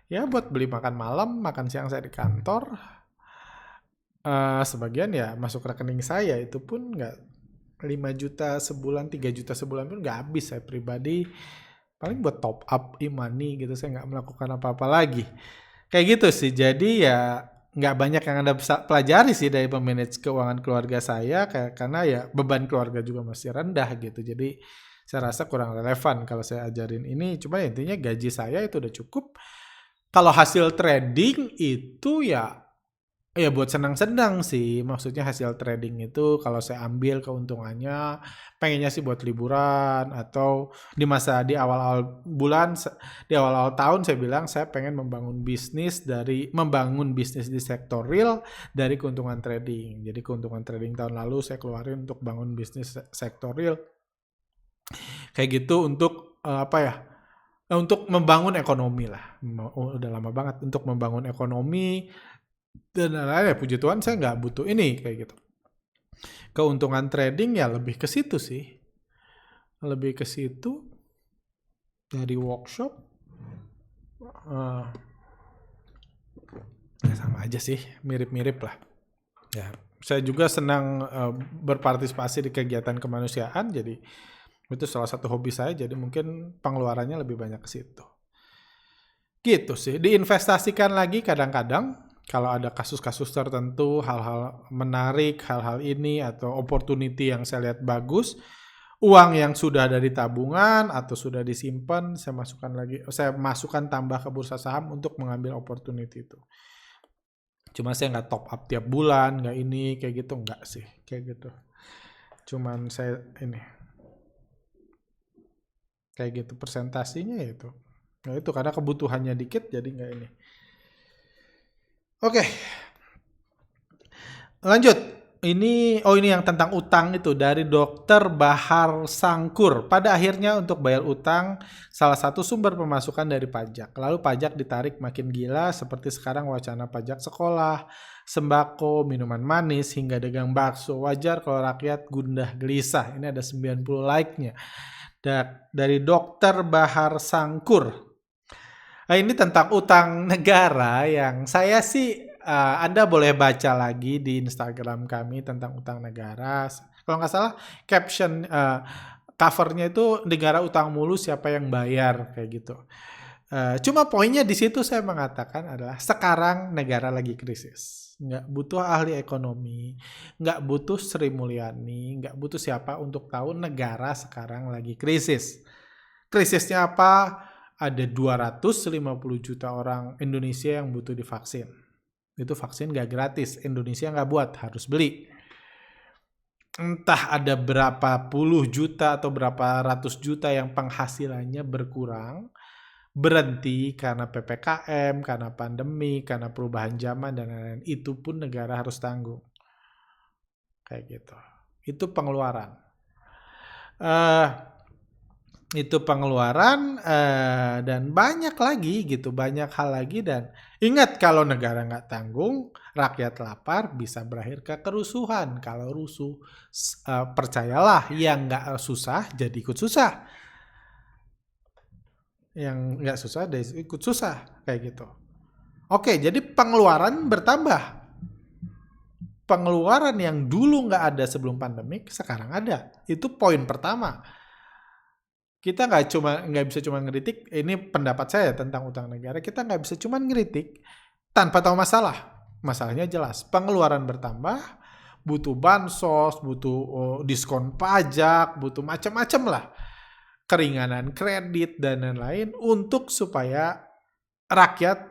Speaker 1: ya buat beli makan malam, makan siang saya di kantor. Sebagian ya masuk rekening saya, itu pun nggak 5 juta sebulan, 3 juta sebulan pun nggak habis. Saya pribadi paling buat top up e-money gitu, saya nggak melakukan apa-apa lagi. Kayak gitu sih, jadi ya nggak banyak yang Anda bisa pelajari sih dari memanage keuangan keluarga saya, karena ya beban keluarga juga masih rendah gitu. Jadi saya rasa kurang relevan kalau saya ajarin ini. Cuma intinya gaji saya itu udah cukup. Kalau hasil trading itu ya buat senang-senang sih. Maksudnya hasil trading itu kalau saya ambil keuntungannya, pengennya sih buat liburan atau di awal-awal bulan, di awal-awal tahun saya bilang saya pengen membangun bisnis di sektor real dari keuntungan trading. Jadi keuntungan trading tahun lalu saya keluarin untuk bangun bisnis sektor real. Kayak gitu untuk untuk membangun ekonomi lah. Udah lama banget untuk membangun ekonomi. Dan lain-lain, ya puji Tuhan saya nggak butuh ini kayak gitu. Keuntungan trading ya lebih ke situ sih. Lebih ke situ dari workshop. Ya sama aja sih, mirip-mirip lah. Ya, saya juga senang berpartisipasi di kegiatan kemanusiaan, jadi itu salah satu hobi saya, jadi mungkin pengeluarannya lebih banyak ke situ. Gitu sih, diinvestasikan lagi kadang-kadang. Kalau ada kasus-kasus tertentu, hal-hal menarik, hal-hal ini, atau opportunity yang saya lihat bagus, uang yang sudah dari tabungan atau sudah disimpan, saya masukkan tambah ke bursa saham untuk mengambil opportunity itu. Cuma saya nggak top up tiap bulan, nggak ini, kayak gitu, nggak sih, kayak gitu. Cuman saya ini, kayak gitu, presentasinya itu. Nah, itu karena kebutuhannya dikit jadi nggak ini. Oke, lanjut. Ini yang tentang utang itu dari Dokter Bahar Sangkur. Pada akhirnya untuk bayar utang salah satu sumber pemasukan dari pajak. Lalu pajak ditarik makin gila seperti sekarang wacana pajak sekolah, sembako, minuman manis hingga dagang bakso. Wajar kalau rakyat gundah gelisah. Ini ada 90 like-nya. Dari Dokter Bahar Sangkur. Nah, ini tentang utang negara yang saya sih Anda boleh baca lagi di Instagram kami tentang utang negara. Kalau nggak salah caption covernya itu negara utang mulu siapa yang bayar kayak gitu. Cuma poinnya di situ saya mengatakan adalah sekarang negara lagi krisis. Nggak butuh ahli ekonomi, nggak butuh Sri Mulyani, nggak butuh siapa untuk tahu negara sekarang lagi krisis. Krisisnya apa? Ada 250 juta orang Indonesia yang butuh divaksin. Itu vaksin gak gratis, Indonesia gak buat, harus beli. Entah ada berapa puluh juta atau berapa ratus juta yang penghasilannya berkurang, berhenti karena PPKM, karena pandemi, karena perubahan zaman dan lain-lain. Itu pun negara harus tanggung. Kayak gitu. Itu pengeluaran. Dan banyak lagi gitu, banyak hal lagi. Dan ingat, kalau negara nggak tanggung, rakyat lapar bisa berakhir ke kerusuhan. Kalau rusuh, percayalah, yang nggak susah jadi ikut susah, yang nggak susah jadi ikut susah, kayak gitu. Oke, jadi pengeluaran bertambah. Pengeluaran yang dulu nggak ada sebelum pandemik sekarang ada. Itu poin pertama. Kita nggak bisa cuma ngeritik, ini pendapat saya tentang utang negara, kita nggak bisa cuma ngeritik tanpa tahu masalah. Masalahnya jelas, pengeluaran bertambah, butuh bansos, butuh diskon pajak, butuh macam-macam lah, keringanan kredit dan lain-lain untuk supaya rakyat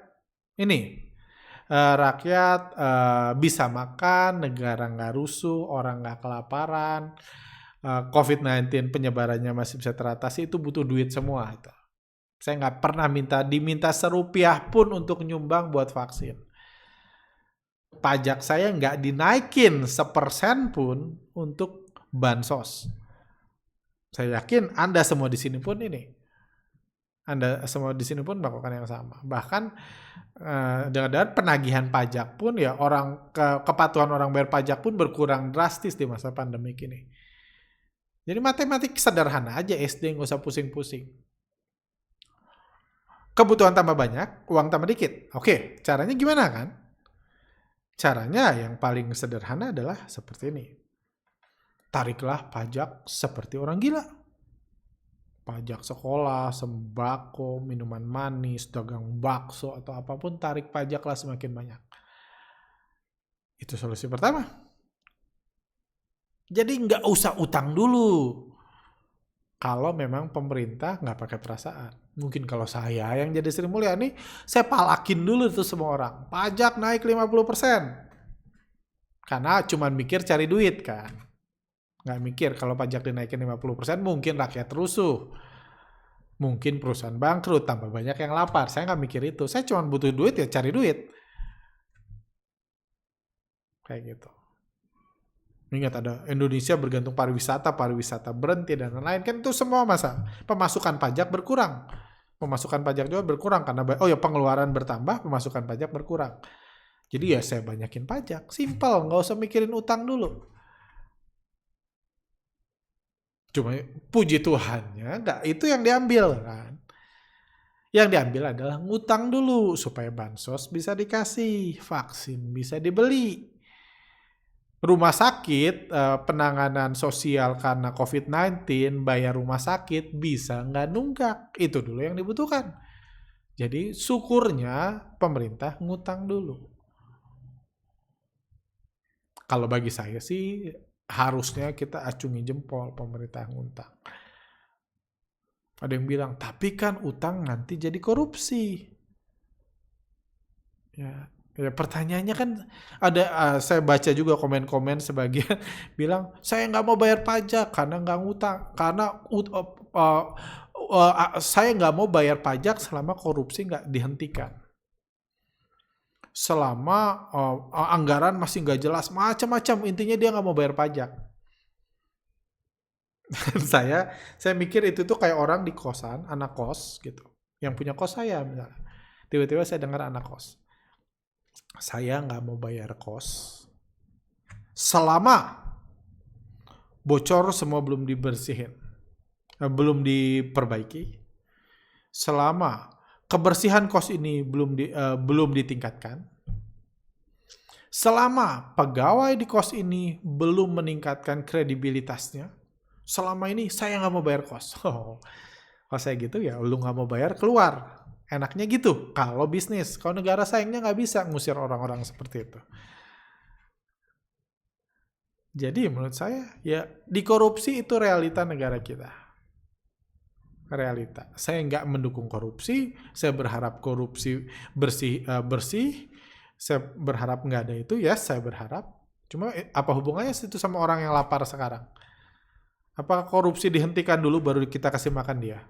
Speaker 1: bisa makan, negara nggak rusuh, orang nggak kelaparan. COVID-19 penyebarannya masih bisa teratasi, itu butuh duit semua itu. Saya nggak pernah diminta serupiah pun untuk nyumbang buat vaksin. Pajak saya nggak dinaikin 1% pun untuk bansos. Saya yakin Anda semua di sini pun melakukan yang sama. Bahkan dengan penagihan pajak pun ya kepatuhan orang bayar pajak pun berkurang drastis di masa pandemi ini. Jadi matematik sederhana aja, SD nggak usah pusing-pusing. Kebutuhan tambah banyak, uang tambah dikit. Oke, caranya gimana kan? Caranya yang paling sederhana adalah seperti ini. Tariklah pajak seperti orang gila. Pajak sekolah, sembako, minuman manis, dagang bakso, atau apapun, tarik pajaklah semakin banyak. Itu solusi pertama. Jadi nggak usah utang dulu. Kalau memang pemerintah nggak pakai perasaan. Mungkin kalau saya yang jadi Sri Mulyani, saya palakin dulu tuh semua orang. Pajak naik 50%. Karena cuma mikir cari duit kan. Nggak mikir kalau pajak dinaikin 50% mungkin rakyat rusuh. Mungkin perusahaan bangkrut, tambah banyak yang lapar. Saya nggak mikir itu. Saya cuma butuh duit ya cari duit. Kayak gitu. Ingat, ada Indonesia bergantung pariwisata berhenti dan lain-lain, kan itu semua masalah. Pemasukan pajak berkurang. Pemasukan pajak juga berkurang karena pengeluaran bertambah, pemasukan pajak berkurang. Jadi ya saya banyakin pajak. Simple, nggak usah mikirin utang dulu. Cuma puji Tuhannya nggak itu yang diambil kan. Yang diambil adalah ngutang dulu supaya bansos bisa dikasih, vaksin bisa dibeli. Rumah sakit, penanganan sosial karena COVID-19, bayar rumah sakit bisa nggak nunggak. Itu dulu yang dibutuhkan. Jadi syukurnya pemerintah ngutang dulu. Kalau bagi saya sih harusnya kita acungi jempol pemerintah ngutang. Ada yang bilang, tapi kan utang nanti jadi korupsi. Ya, pertanyaannya kan ada, saya baca juga komen-komen sebagian bilang, saya nggak mau bayar pajak karena nggak ngutang, karena Saya nggak mau bayar pajak selama korupsi nggak dihentikan. Selama anggaran masih nggak jelas, macam-macam. Intinya dia nggak mau bayar pajak. saya mikir itu tuh kayak orang di kosan, anak kos gitu. Yang punya kos saya misalnya. Tiba-tiba saya dengar anak kos. Saya nggak mau bayar kos selama bocor semua belum dibersihin, belum diperbaiki. Selama kebersihan kos ini belum ditingkatkan. Selama pegawai di kos ini belum meningkatkan kredibilitasnya. Selama ini saya nggak mau bayar kos. Kalau saya gitu ya lu nggak mau bayar keluar. Enaknya gitu kalau bisnis. Kalau negara sayangnya nggak bisa ngusir orang-orang seperti itu. Jadi menurut saya ya dikorupsi itu realita negara kita. Realita. Saya nggak mendukung korupsi. Saya berharap korupsi bersih. Saya berharap nggak ada itu. Ya saya berharap. Cuma apa hubungannya itu sama orang yang lapar sekarang? Apakah korupsi dihentikan dulu baru kita kasih makan dia?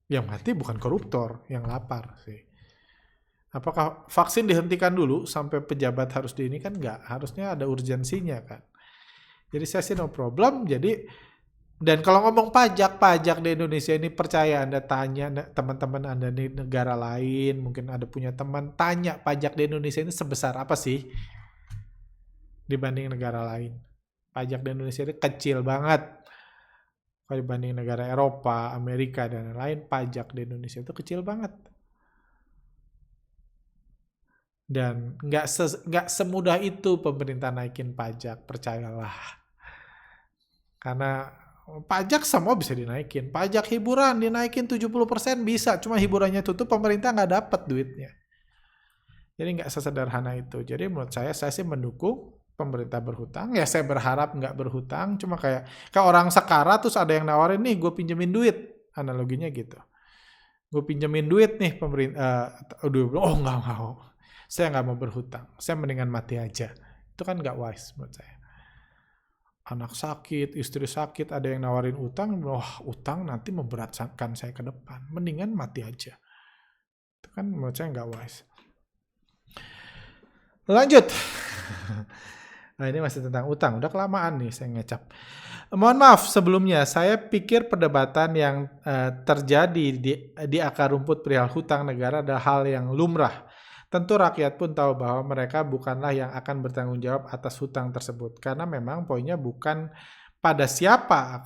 Speaker 1: Yang mati bukan koruptor, yang lapar sih. Apakah vaksin dihentikan dulu sampai pejabat harus ini kan enggak, harusnya ada urgensinya kan. Jadi saya sih no problem. Jadi dan kalau ngomong pajak di Indonesia ini percaya Anda tanya teman-teman Anda di negara lain, mungkin ada punya teman tanya pajak di Indonesia ini sebesar apa sih dibanding negara lain. Pajak di Indonesia ini kecil banget. Kalau dibanding negara Eropa, Amerika, dan lain-lain, pajak di Indonesia itu kecil banget. Dan nggak semudah itu pemerintah naikin pajak, percayalah. Karena pajak semua bisa dinaikin. Pajak hiburan dinaikin 70% bisa, cuma hiburannya tutup, pemerintah nggak dapat duitnya. Jadi nggak sesederhana itu. Jadi menurut saya sih mendukung pemerintah berhutang. Ya saya berharap nggak berhutang, cuma kayak orang sekarat terus ada yang nawarin nih gue pinjemin duit. Analoginya gitu. Gue pinjemin duit nih pemerintah. Oh nggak mau. Saya nggak mau berhutang. Saya mendingan mati aja. Itu kan nggak wise menurut saya. Anak sakit, istri sakit, ada yang nawarin utang. Wah utang nanti memberatkan saya ke depan. Mendingan mati aja. Itu kan menurut saya nggak wise. Lanjut. Nah ini masih tentang utang. Udah kelamaan nih saya ngecap. Mohon maaf sebelumnya. Saya pikir perdebatan yang terjadi di akar rumput perihal hutang negara adalah hal yang lumrah. Tentu rakyat pun tahu bahwa mereka bukanlah yang akan bertanggung jawab atas hutang tersebut. Karena memang poinnya bukan pada siapa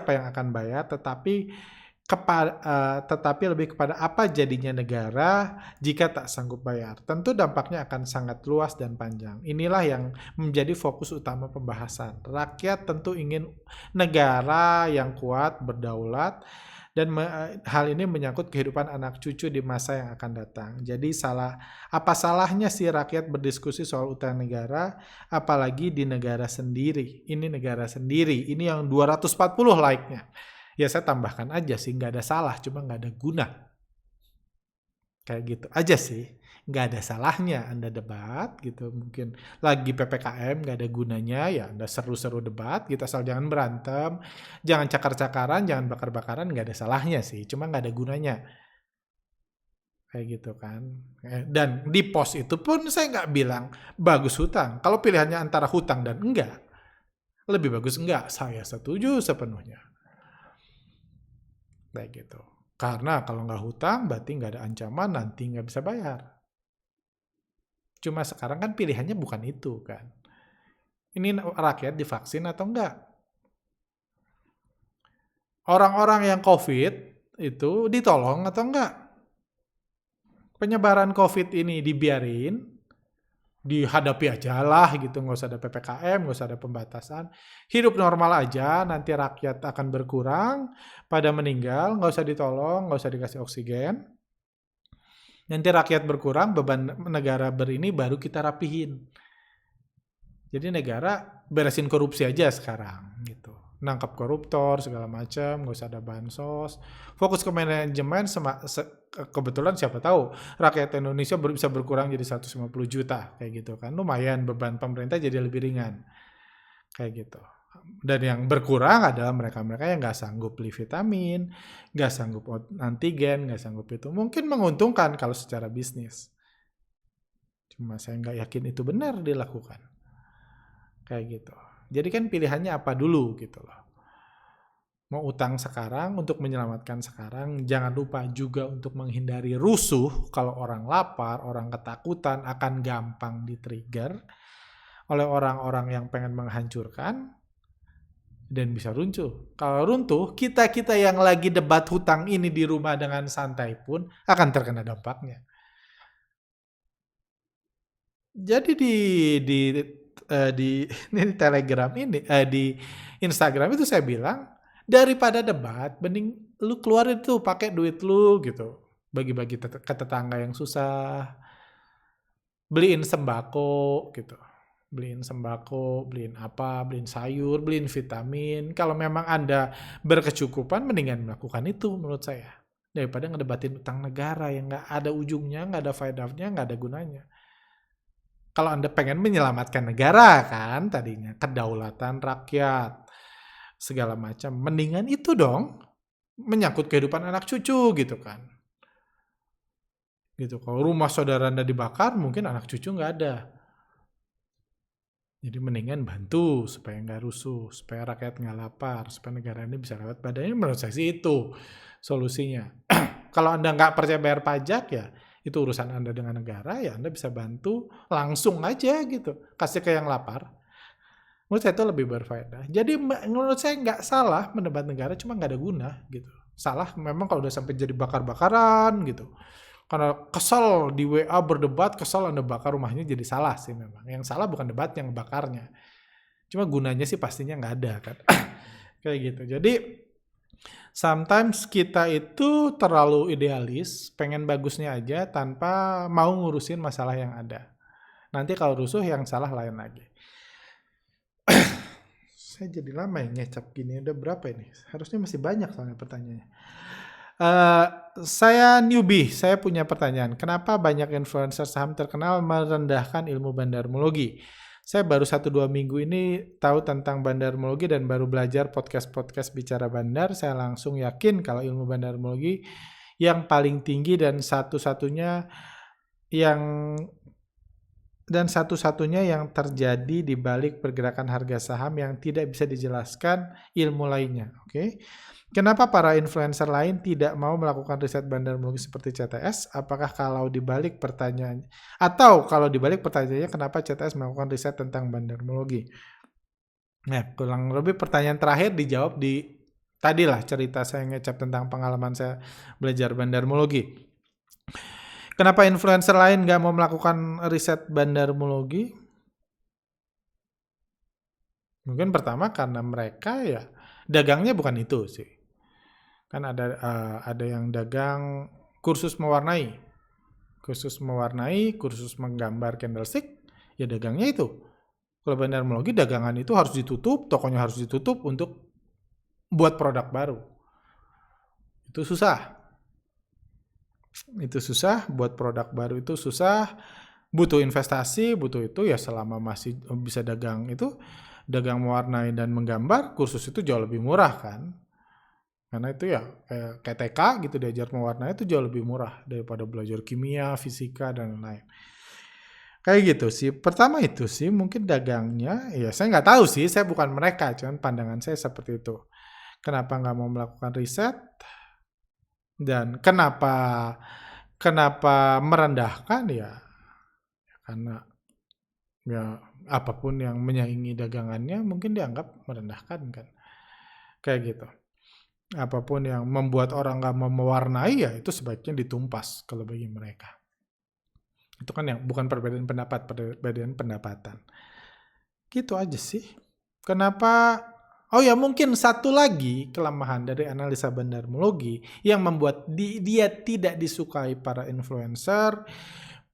Speaker 1: yang akan bayar, tetapi lebih kepada apa jadinya negara jika tak sanggup bayar. Tentu dampaknya akan sangat luas dan panjang. Inilah yang menjadi fokus utama pembahasan. Rakyat tentu ingin negara yang kuat, berdaulat, dan hal ini menyangkut kehidupan anak cucu di masa yang akan datang. Jadi apa salahnya sih rakyat berdiskusi soal utang negara, apalagi di negara sendiri. Ini negara sendiri, ini yang 240 like-nya. Ya saya tambahkan aja sih, nggak ada salah, cuma nggak ada guna. Kayak gitu aja sih. Nggak ada salahnya Anda debat gitu. Mungkin lagi PPKM nggak ada gunanya, ya Anda seru-seru debat gitu. Asal jangan berantem, jangan cakar-cakaran, jangan bakar-bakaran, nggak ada salahnya sih. Cuma nggak ada gunanya. Kayak gitu kan. Dan di pos itu pun saya nggak bilang bagus hutang. Kalau pilihannya antara hutang dan enggak, lebih bagus enggak. Saya setuju sepenuhnya. Kayak gitu. Karena kalau nggak hutang berarti nggak ada ancaman nanti nggak bisa bayar. Cuma sekarang kan pilihannya bukan itu kan. Ini rakyat divaksin atau enggak? Orang-orang yang COVID itu ditolong atau enggak? Penyebaran COVID ini dibiarin, dihadapi aja lah gitu, nggak usah ada PPKM, nggak usah ada pembatasan. Hidup normal aja, nanti rakyat akan berkurang, pada meninggal, nggak usah ditolong, nggak usah dikasih oksigen. Nanti rakyat berkurang, beban negara berini baru kita rapihin. Jadi negara beresin korupsi aja sekarang gitu. Nangkap koruptor segala macam, nggak usah ada bansos. Fokus ke manajemen, kebetulan siapa tahu rakyat Indonesia bisa berkurang jadi 150 juta kayak gitu kan. Lumayan beban pemerintah jadi lebih ringan. Kayak gitu. Dan yang berkurang adalah mereka-mereka yang nggak sanggup beli vitamin, nggak sanggup antigen, nggak sanggup itu. Mungkin menguntungkan kalau secara bisnis. Cuma saya nggak yakin itu benar dilakukan. Kayak gitu. Jadi kan pilihannya apa dulu gitu loh. Mau utang sekarang untuk menyelamatkan sekarang, jangan lupa juga untuk menghindari rusuh. Kalau orang lapar, orang ketakutan akan gampang di-trigger oleh orang-orang yang pengen menghancurkan dan bisa runtuh. Kalau runtuh, kita-kita yang lagi debat hutang ini di rumah dengan santai pun akan terkena dampaknya. Jadi di ini Telegram ini di Instagram itu saya bilang daripada debat mending lu keluarin tuh pakai duit lu gitu. Bagi-bagi ke tetangga yang susah. Beliin sembako gitu. Beliin sembako, beliin apa, beliin sayur, beliin vitamin. Kalau memang Anda berkecukupan mendingan melakukan itu menurut saya. Daripada ngedebatin utang negara yang nggak ada ujungnya, nggak ada faedahnya, nggak ada gunanya. Kalau Anda pengen menyelamatkan negara kan tadinya, kedaulatan rakyat, segala macam, mendingan itu dong, menyangkut kehidupan anak cucu gitu kan. Gitu, kalau rumah saudara Anda dibakar, mungkin anak cucu nggak ada. Jadi mendingan bantu supaya nggak rusuh, supaya rakyat nggak lapar, supaya negara ini bisa lewat badannya, menurut saya sih itu solusinya. Kalau Anda nggak percaya bayar pajak ya, itu urusan Anda dengan negara, ya Anda bisa bantu langsung aja gitu. Kasih ke yang lapar. Menurut saya itu lebih berfaedah. Jadi menurut saya nggak salah mendebat negara, cuma nggak ada guna gitu. Salah memang kalau udah sampai jadi bakar-bakaran gitu. Karena kesel di WA berdebat, kesel Anda bakar rumahnya jadi salah sih memang. Yang salah bukan debat, yang bakarnya. Cuma gunanya sih pastinya nggak ada kan. Kayak gitu. Jadi sometimes kita itu terlalu idealis, pengen bagusnya aja tanpa mau ngurusin masalah yang ada. Nanti kalau rusuh yang salah lain lagi. Saya jadi lama ya ngecap gini, udah berapa ini? Harusnya masih banyak soalnya pertanyaannya. Saya newbie, saya punya pertanyaan. Kenapa banyak influencer saham terkenal merendahkan ilmu bandarmologi? Saya baru 1-2 minggu ini tahu tentang bandarmologi dan baru belajar podcast-podcast bicara bandar. Saya langsung yakin kalau ilmu bandarmologi yang paling tinggi dan satu-satunya yang terjadi di balik pergerakan harga saham yang tidak bisa dijelaskan ilmu lainnya. Oke. Kenapa para influencer lain tidak mau melakukan riset bandarmologi seperti CTS? Apakah kalau dibalik pertanyaannya, kenapa CTS melakukan riset tentang bandarmologi? Nah, kurang lebih pertanyaan terakhir dijawab di tadilah cerita saya ngecap tentang pengalaman saya belajar bandarmologi. Kenapa influencer lain nggak mau melakukan riset bandarmologi? Mungkin pertama karena mereka ya dagangnya bukan itu sih. Kan ada yang dagang kursus mewarnai, kursus menggambar candlestick, ya dagangnya itu. Kalau bandarmologi dagangan itu harus ditutup, tokonya harus ditutup untuk buat produk baru. Itu susah. Buat produk baru itu susah, butuh investasi, butuh itu ya selama masih bisa dagang mewarnai dan menggambar, kursus itu jauh lebih murah kan. Karena itu ya kayak TK gitu diajar mewarnai itu jauh lebih murah daripada belajar kimia, fisika, dan lain-lain. Kayak gitu sih. Pertama itu sih mungkin dagangnya, ya saya nggak tahu sih, saya bukan mereka, cuman pandangan saya seperti itu. Kenapa nggak mau melakukan riset? Dan kenapa merendahkan ya? Karena ya apapun yang menyaingi dagangannya mungkin dianggap merendahkan kan. Kayak gitu. Apapun yang membuat orang nggak mau mewarnai ya itu sebaiknya ditumpas kalau bagi mereka. Itu kan yang bukan perbedaan pendapat, perbedaan pendapatan. Gitu aja sih. Kenapa? Oh ya mungkin satu lagi kelemahan dari analisa bandarmologi yang membuat dia tidak disukai para influencer,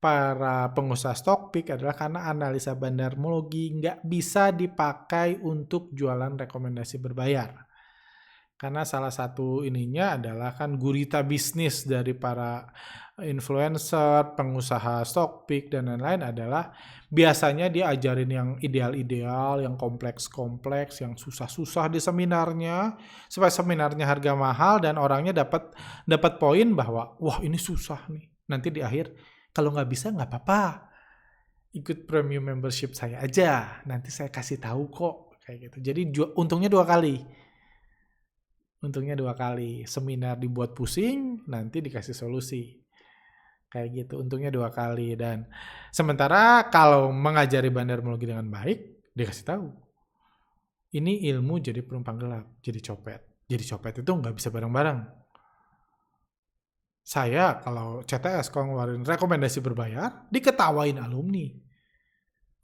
Speaker 1: para pengusaha stock pick adalah karena analisa bandarmologi nggak bisa dipakai untuk jualan rekomendasi berbayar. Karena salah satu ininya adalah kan gurita bisnis dari para influencer, pengusaha stock pick dan lain-lain adalah biasanya dia ajarin yang ideal-ideal, yang kompleks-kompleks, yang susah-susah di seminarnya supaya seminarnya harga mahal dan orangnya dapat dapat poin bahwa wah ini susah nih. Nanti di akhir kalau nggak bisa nggak apa-apa, ikut premium membership saya aja, nanti saya kasih tahu kok kayak gitu. Jadi untungnya dua kali. Untungnya dua kali, seminar dibuat pusing, nanti dikasih solusi. Kayak gitu, untungnya dua kali. Dan sementara kalau mengajari bandarmologi dengan baik, dikasih tahu. Ini ilmu jadi penumpang gelap, jadi copet. Jadi copet itu nggak bisa bareng-bareng. Saya kalau CTS, kalau ngeluarin rekomendasi berbayar, diketawain alumni.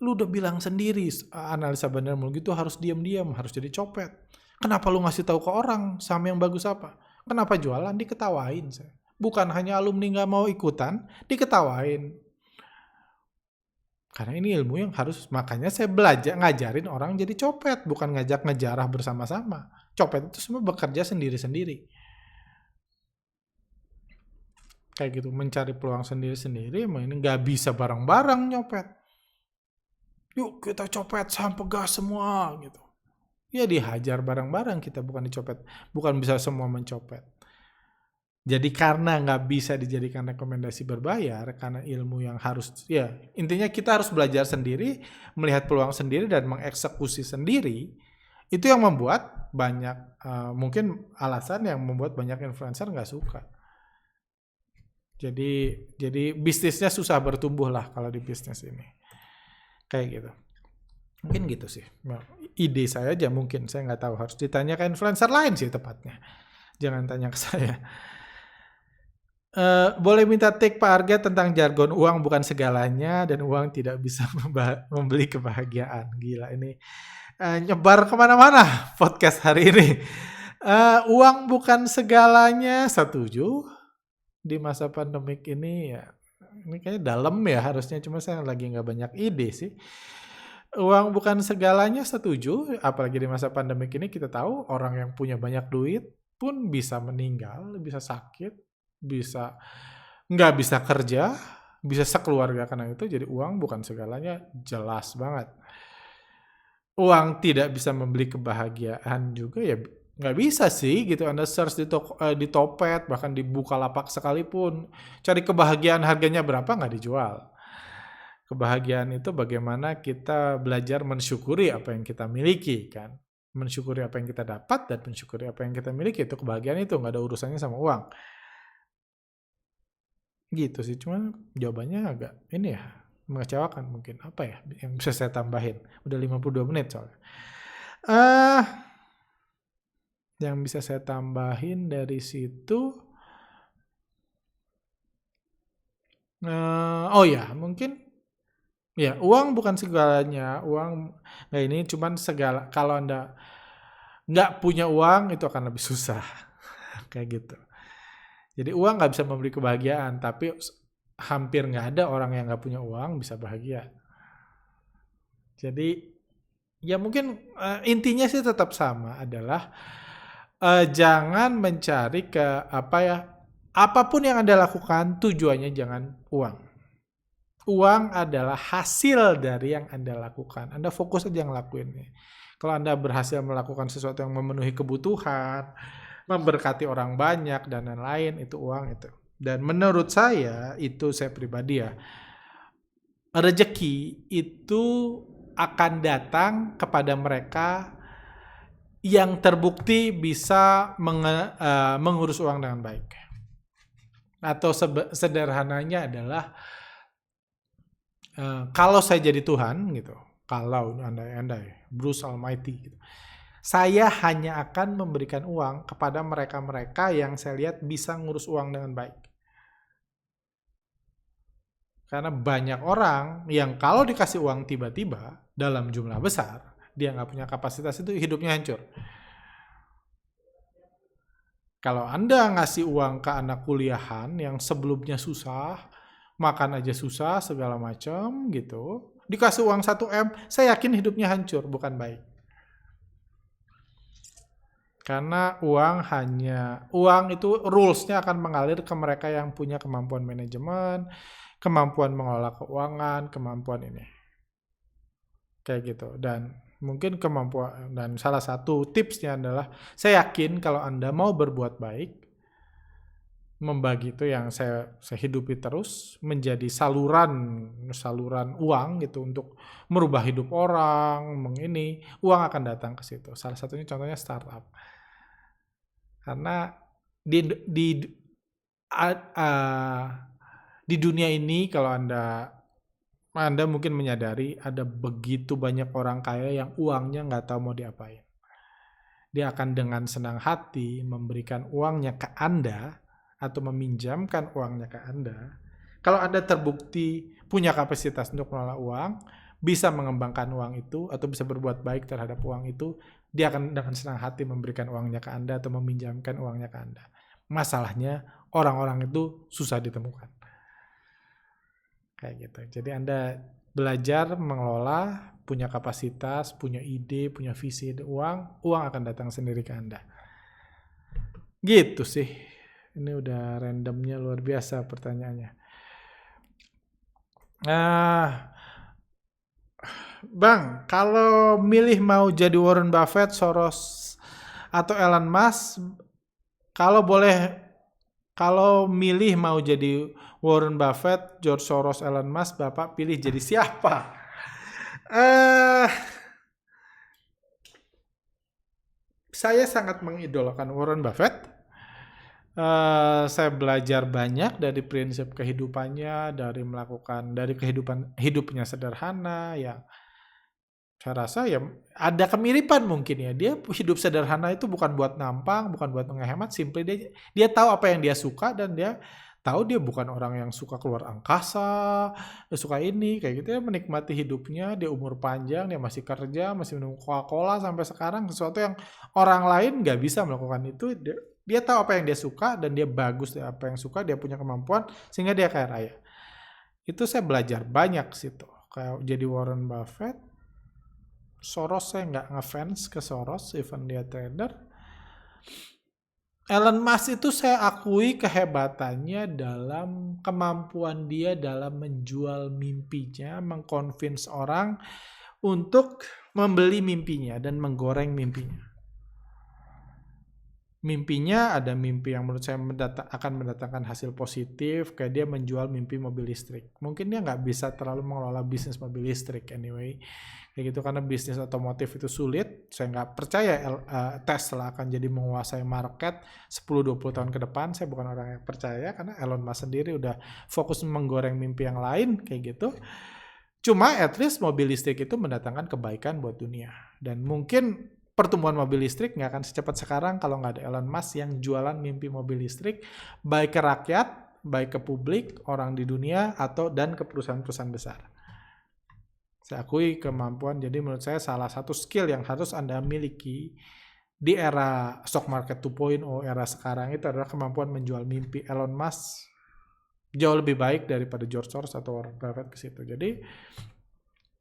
Speaker 1: Lu udah bilang sendiri, analisa bandarmologi itu harus diam-diam, harus jadi copet. Kenapa lu ngasih tahu ke orang saham yang bagus apa? Kenapa jualan? Diketawain saya. Bukan hanya alumni nggak mau ikutan, diketawain. Karena ini ilmu yang harus, makanya saya belajar ngajarin orang jadi copet, bukan ngajak ngejarah bersama-sama. Copet itu semua bekerja sendiri-sendiri. Kayak gitu, mencari peluang sendiri-sendiri, emang ini nggak bisa bareng-bareng nyopet. Yuk kita copet saham pegas semua gitu. Ya dihajar bareng-bareng kita, bukan dicopet. Bukan bisa semua mencopet. Jadi karena nggak bisa dijadikan rekomendasi berbayar, karena ilmu yang harus, ya intinya kita harus belajar sendiri, melihat peluang sendiri dan mengeksekusi sendiri, itu yang membuat banyak, mungkin alasan yang membuat banyak influencer nggak suka. Jadi bisnisnya susah bertumbuh lah kalau di bisnis ini. Kayak gitu. Mungkin gitu sih. Ide saya aja mungkin. Saya nggak tahu. Harus ditanya ke influencer lain sih tepatnya. Jangan tanya ke saya. Boleh minta take Pak Arga tentang jargon uang bukan segalanya dan uang tidak bisa membeli kebahagiaan. Gila ini. Nyebar kemana-mana podcast hari ini. Uang bukan segalanya, setuju. Di masa pandemik ini ya. Ini kayaknya dalam ya harusnya. Cuma saya lagi nggak banyak ide sih. Uang bukan segalanya, setuju, apalagi di masa pandemik ini kita tahu orang yang punya banyak duit pun bisa meninggal, bisa sakit, bisa nggak bisa kerja, bisa sekeluarga karena itu. Jadi uang bukan segalanya, jelas banget. Uang tidak bisa membeli kebahagiaan juga ya nggak bisa sih gitu. Anda search di Topet, bahkan di Bukalapak sekalipun, cari kebahagiaan harganya berapa nggak dijual. Kebahagiaan itu bagaimana kita belajar mensyukuri apa yang kita miliki kan. Mensyukuri apa yang kita dapat dan mensyukuri apa yang kita miliki. Itu kebahagiaan, itu nggak ada urusannya sama uang. Gitu sih, cuman jawabannya agak ini ya, mengecewakan mungkin. Apa ya yang bisa saya tambahin? Udah 52 menit soalnya. Yang bisa saya tambahin dari situ, oh ya mungkin ya, uang bukan segalanya. Uang, nah ini cuman segala. Kalau Anda nggak punya uang, itu akan lebih susah. Kayak gitu. Jadi uang nggak bisa membeli kebahagiaan, tapi hampir nggak ada orang yang nggak punya uang bisa bahagia. Jadi ya mungkin intinya sih tetap sama, adalah jangan mencari ke apa ya, apapun yang Anda lakukan tujuannya jangan uang. Uang adalah hasil dari yang Anda lakukan. Anda fokus aja ngelakuin. Kalau Anda berhasil melakukan sesuatu yang memenuhi kebutuhan, memberkati orang banyak, dan lain-lain, itu uang itu. Dan menurut saya, itu saya pribadi ya, rezeki itu akan datang kepada mereka yang terbukti bisa mengurus uang dengan baik. Atau sederhananya adalah, kalau saya jadi Tuhan gitu, kalau andai-andai Bruce Almighty gitu, saya hanya akan memberikan uang kepada mereka-mereka yang saya lihat bisa ngurus uang dengan baik. Karena banyak orang yang kalau dikasih uang tiba-tiba dalam jumlah besar, dia nggak punya kapasitas itu, hidupnya hancur. Kalau Anda ngasih uang ke anak kuliahan yang sebelumnya susah, makan aja susah, segala macam gitu, dikasih uang 1 M, saya yakin hidupnya hancur, bukan baik. Karena uang itu rules-nya akan mengalir ke mereka yang punya kemampuan manajemen, kemampuan mengelola keuangan, kemampuan ini. Kayak gitu. Dan mungkin dan salah satu tipsnya adalah, saya yakin kalau Anda mau berbuat baik, membagi itu yang saya hidupi terus menjadi saluran uang gitu untuk merubah hidup orang, uang akan datang ke situ. Salah satunya contohnya startup. Karena di di dunia ini, kalau Anda mungkin menyadari ada begitu banyak orang kaya yang uangnya nggak tahu mau diapain. Dia akan dengan senang hati memberikan uangnya ke Anda atau meminjamkan uangnya ke Anda. Kalau Anda terbukti punya kapasitas untuk mengelola uang, bisa mengembangkan uang itu atau bisa berbuat baik terhadap uang itu, dia akan dengan senang hati memberikan uangnya ke Anda atau meminjamkan uangnya ke Anda. Masalahnya orang-orang itu susah ditemukan. Kayak gitu. Jadi Anda belajar mengelola, punya kapasitas, punya ide, punya visi, uang akan datang sendiri ke Anda. Gitu sih. Ini udah randomnya luar biasa pertanyaannya. Bang, kalau milih mau jadi Warren Buffett, Soros, atau Elon Musk, kalau milih mau jadi Warren Buffett, George Soros, Elon Musk, Bapak pilih jadi siapa? Saya sangat mengidolakan Warren Buffett. Saya belajar banyak dari prinsip kehidupannya, dari kehidupan hidupnya sederhana, yang saya rasa ya ada kemiripan mungkin ya. Dia hidup sederhana itu bukan buat nampang, bukan buat menghemat, simply dia tahu apa yang dia suka, dan dia tahu dia bukan orang yang suka keluar angkasa, dia suka ini, kayak gitu ya, menikmati hidupnya, dia umur panjang, dia masih kerja, masih minum Coca-Cola sampai sekarang, sesuatu yang orang lain nggak bisa melakukan itu. Dia tahu apa yang dia suka, dan dia bagus di apa yang suka, dia punya kemampuan, sehingga dia kaya raya. Itu saya belajar banyak situ. Kayak jadi Warren Buffett, Soros saya nggak ngefans ke Soros, even dia trader. Elon Musk itu saya akui kehebatannya dalam kemampuan dia dalam menjual mimpinya, mengconvince orang untuk membeli mimpinya dan menggoreng mimpinya. Mimpinya ada mimpi yang menurut saya akan mendatangkan hasil positif, kayak dia menjual mimpi mobil listrik. Mungkin dia nggak bisa terlalu mengelola bisnis mobil listrik anyway, kayak gitu, karena bisnis otomotif itu sulit. Saya nggak percaya Tesla akan jadi menguasai market 10-20 tahun ke depan. Saya bukan orang yang percaya, karena Elon Musk sendiri udah fokus menggoreng mimpi yang lain, kayak gitu. Cuma at least mobil listrik itu mendatangkan kebaikan buat dunia. Dan mungkin pertumbuhan mobil listrik nggak akan secepat sekarang kalau nggak ada Elon Musk yang jualan mimpi mobil listrik, baik ke rakyat, baik ke publik, orang di dunia, dan ke perusahaan-perusahaan besar. Saya akui kemampuan. Jadi menurut saya salah satu skill yang harus Anda miliki di era stock market 2.0, era sekarang, itu adalah kemampuan menjual mimpi. Elon Musk jauh lebih baik daripada George Soros atau Warren Buffett ke situ. Jadi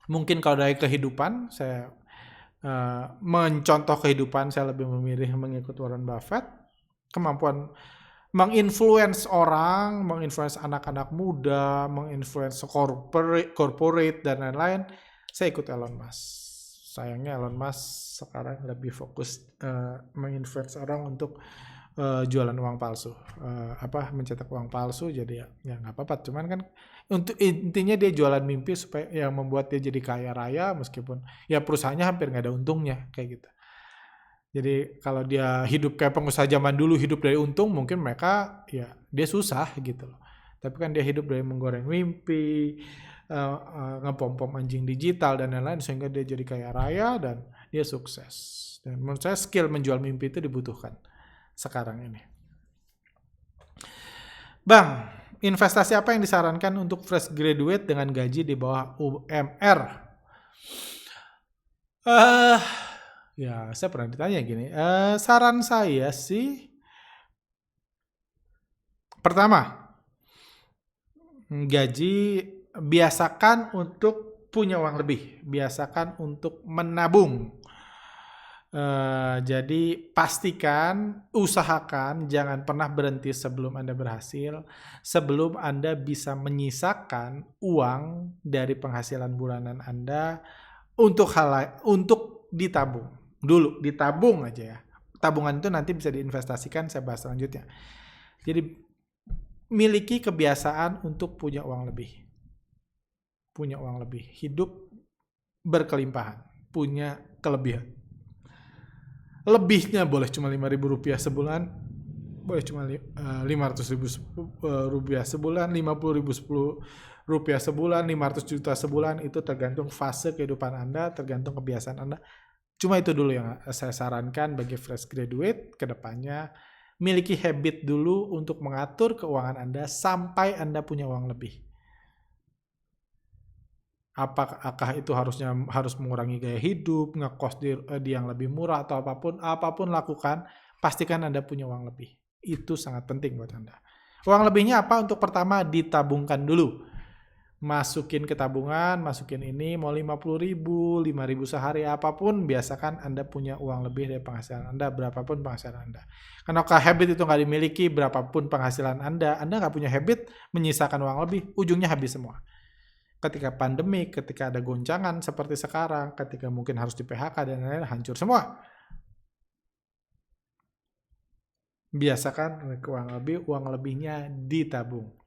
Speaker 1: mungkin kalau dari kehidupan, saya mencontoh kehidupan, saya lebih memilih mengikut Warren Buffett. Kemampuan menginfluence orang, menginfluence anak-anak muda, menginfluence corporate dan lain-lain, saya ikut Elon Musk. Sayangnya Elon Musk sekarang lebih fokus menginfluence orang untuk jualan uang palsu, mencetak uang palsu. Jadi ya nggak apa-apa, cuman kan untuk intinya dia jualan mimpi supaya yang membuat dia jadi kaya raya, meskipun ya perusahaannya hampir nggak ada untungnya, kayak gitu. Jadi kalau dia hidup kayak pengusaha zaman dulu, hidup dari untung, mungkin mereka ya dia susah gitu loh. Tapi kan dia hidup dari menggoreng mimpi, ngepom-pom anjing digital dan lain-lain, sehingga dia jadi kaya raya dan dia sukses. Dan menurut saya skill menjual mimpi itu dibutuhkan sekarang ini. Bang, investasi apa yang disarankan untuk fresh graduate dengan gaji di bawah UMR? Ya, saya pernah ditanya gini. Saran saya sih, pertama, gaji biasakan untuk punya uang lebih, biasakan untuk menabung. Jadi pastikan, usahakan jangan pernah berhenti sebelum Anda berhasil, sebelum Anda bisa menyisakan uang dari penghasilan bulanan Anda untuk untuk ditabung. Dulu, ditabung aja ya. Tabungan itu nanti bisa diinvestasikan, saya bahas selanjutnya. Jadi miliki kebiasaan untuk punya uang lebih. Punya uang lebih. Hidup berkelimpahan. Punya kelebihan. Lebihnya boleh cuma Rp5.000 sebulan, boleh cuma Rp500.000 sebulan, Rp50.000 sebulan, 500 juta sebulan, itu tergantung fase kehidupan Anda, tergantung kebiasaan Anda. Cuma itu dulu yang saya sarankan bagi fresh graduate ke depannya. Miliki habit dulu untuk mengatur keuangan Anda sampai Anda punya uang lebih. Apakah itu harus mengurangi gaya hidup, ngekos di yang lebih murah atau apapun lakukan, pastikan Anda punya uang lebih. Itu sangat penting buat Anda. Uang lebihnya apa? Untuk pertama ditabungkan dulu. Masukin ke tabungan, masukin ini mau 50.000, 5.000 sehari, apapun, biasakan Anda punya uang lebih dari penghasilan Anda, berapapun penghasilan Anda. Karena kalau habit itu nggak dimiliki, berapapun penghasilan Anda nggak punya habit menyisakan uang lebih, ujungnya habis semua. Ketika pandemi, ketika ada goncangan seperti sekarang, ketika mungkin harus di PHK dan lain-lain, hancur semua. Biasakan uang lebihnya ditabung.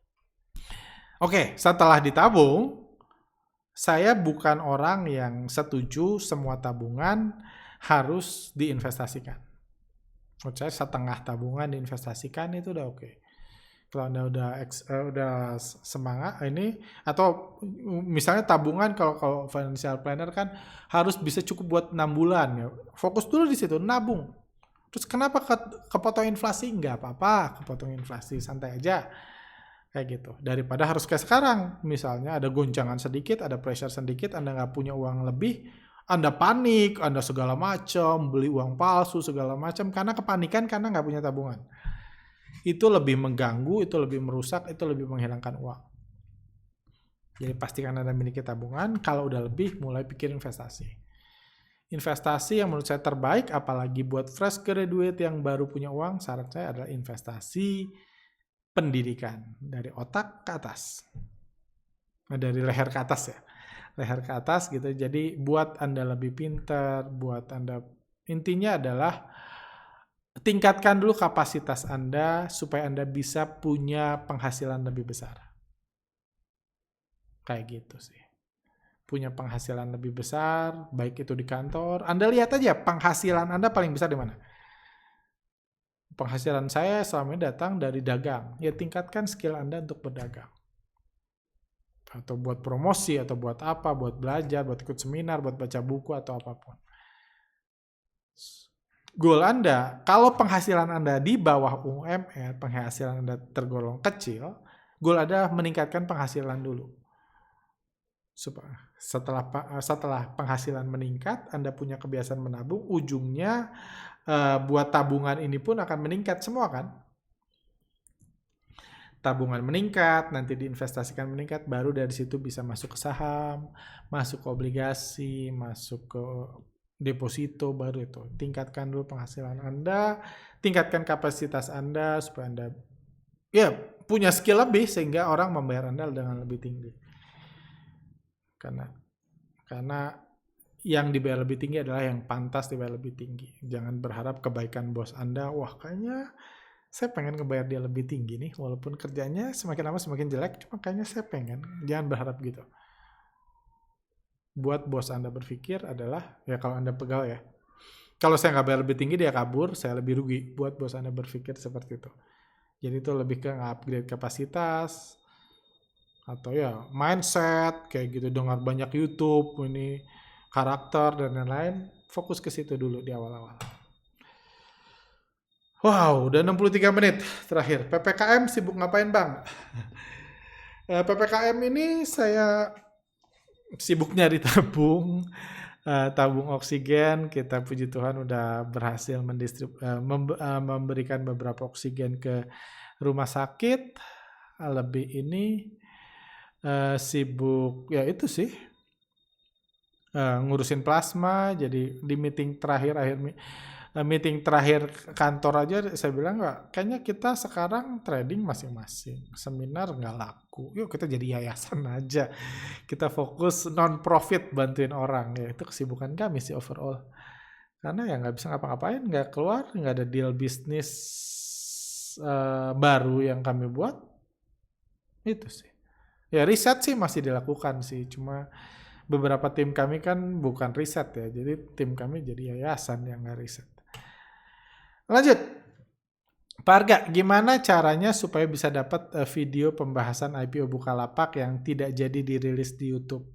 Speaker 1: Oke, setelah ditabung, saya bukan orang yang setuju semua tabungan harus diinvestasikan. Menurut saya setengah tabungan diinvestasikan itu udah oke. Kalau Anda udah semangat ini, atau misalnya tabungan, kalau financial planner kan harus bisa cukup buat 6 bulan ya. Fokus dulu di situ, nabung. Terus kenapa kepotong inflasi? Nggak apa-apa, kepotong inflasi, santai aja. Kayak gitu. Daripada harus kayak sekarang, misalnya ada goncangan sedikit, ada pressure sedikit, Anda nggak punya uang lebih, Anda panik, Anda segala macam, beli uang palsu segala macam, karena kepanikan, karena nggak punya tabungan. Itu lebih mengganggu, itu lebih merusak, itu lebih menghilangkan uang. Jadi pastikan Anda memiliki tabungan, kalau udah lebih, mulai pikir investasi. Investasi yang menurut saya terbaik, apalagi buat fresh graduate yang baru punya uang, saran saya adalah investasi pendidikan dari otak ke atas, dari leher ke atas ya, leher ke atas gitu. Jadi buat Anda lebih pintar, buat Anda, intinya adalah tingkatkan dulu kapasitas Anda supaya Anda bisa punya penghasilan lebih besar. Kayak gitu sih. Punya penghasilan lebih besar, baik itu di kantor. Anda lihat aja penghasilan Anda paling besar di mana. Penghasilan saya selama ini datang dari dagang. Ya tingkatkan skill Anda untuk berdagang. Atau buat promosi, atau buat apa, buat belajar, buat ikut seminar, buat baca buku, atau apapun. Goal Anda, kalau penghasilan Anda di bawah UMR, penghasilan Anda tergolong kecil, goal Anda meningkatkan penghasilan dulu. Setelah penghasilan meningkat, Anda punya kebiasaan menabung, ujungnya buat tabungan ini pun akan meningkat semua kan? Tabungan meningkat, nanti diinvestasikan meningkat, baru dari situ bisa masuk ke saham, masuk ke obligasi, masuk ke deposito, baru itu. Tingkatkan dulu penghasilan Anda, tingkatkan kapasitas Anda supaya Anda ya punya skill lebih sehingga orang membayar Anda dengan lebih tinggi. Karena yang dibayar lebih tinggi adalah yang pantas dibayar lebih tinggi. Jangan berharap kebaikan bos Anda, wah kayaknya saya pengen ngebayar dia lebih tinggi nih, walaupun kerjanya semakin lama semakin jelek, cuma kayaknya saya pengen. Jangan berharap gitu. Buat bos Anda berpikir adalah, ya kalau Anda pegawai ya, kalau saya nggak bayar lebih tinggi, dia kabur, saya lebih rugi. Buat bos Anda berpikir seperti itu. Jadi itu lebih ke upgrade kapasitas, atau ya mindset, kayak gitu, dengar banyak YouTube, ini karakter, dan lain-lain. Fokus ke situ dulu di awal-awal. Wow, udah 63 menit terakhir. PPKM sibuk ngapain Bang? PPKM ini saya sibuk nyari tabung, tabung oksigen. Kita puji Tuhan udah berhasil memberikan beberapa oksigen ke rumah sakit. Lebih ini sibuk, ya itu sih. ngurusin plasma. Jadi di meeting terakhir kantor aja saya bilang, nggak, kayaknya kita sekarang trading masing-masing, seminar nggak laku, yuk kita jadi yayasan aja, kita fokus non profit bantuin orang. Ya itu kesibukan kami sih overall, karena ya nggak bisa ngapa-ngapain, nggak keluar, nggak ada deal bisnis baru yang kami buat. Itu sih ya, riset sih masih dilakukan sih, cuma beberapa tim kami kan bukan riset ya, jadi tim kami jadi yayasan yang nggak riset. Lanjut, Pak Arga, gimana caranya supaya bisa dapat video pembahasan IPO Bukalapak yang tidak jadi dirilis di YouTube?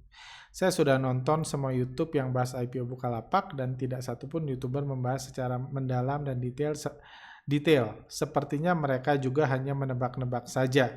Speaker 1: Saya sudah nonton semua YouTube yang bahas IPO Bukalapak dan tidak satupun YouTuber membahas secara mendalam dan detail. Sepertinya mereka juga hanya menebak-nebak saja.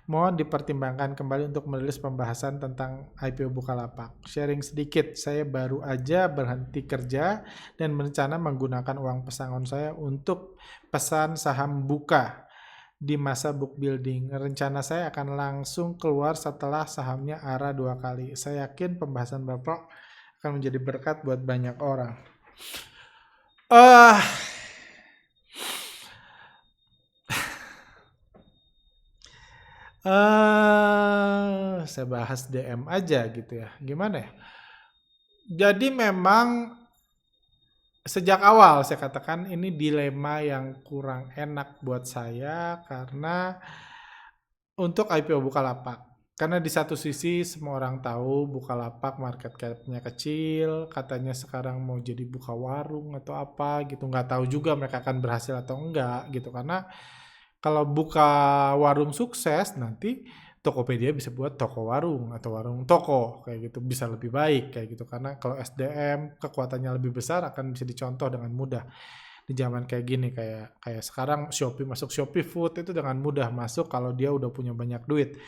Speaker 1: Mohon dipertimbangkan kembali untuk merilis pembahasan tentang IPO Bukalapak. Sharing sedikit, saya baru aja berhenti kerja dan berencana menggunakan uang pesangon saya untuk pesan saham Buka di masa book building. Rencana saya akan langsung keluar setelah sahamnya ARA 2 kali. Saya yakin pembahasan Bapak akan menjadi berkat buat banyak orang. Saya bahas DM aja gitu ya. Gimana ya? Jadi memang sejak awal saya katakan ini dilema yang kurang enak buat saya karena untuk IPO Bukalapak. Karena di satu sisi semua orang tahu Bukalapak market cap-nya kecil, katanya sekarang mau jadi buka warung atau apa gitu. Nggak tahu juga mereka akan berhasil atau enggak gitu. Karena kalau buka warung sukses, nanti Tokopedia bisa buat toko warung atau warung toko kayak gitu, bisa lebih baik kayak gitu, karena kalau SDM kekuatannya lebih besar akan bisa dicontoh dengan mudah di zaman kayak gini, kayak sekarang Shopee masuk, Shopee Food itu dengan mudah masuk kalau dia udah punya banyak duit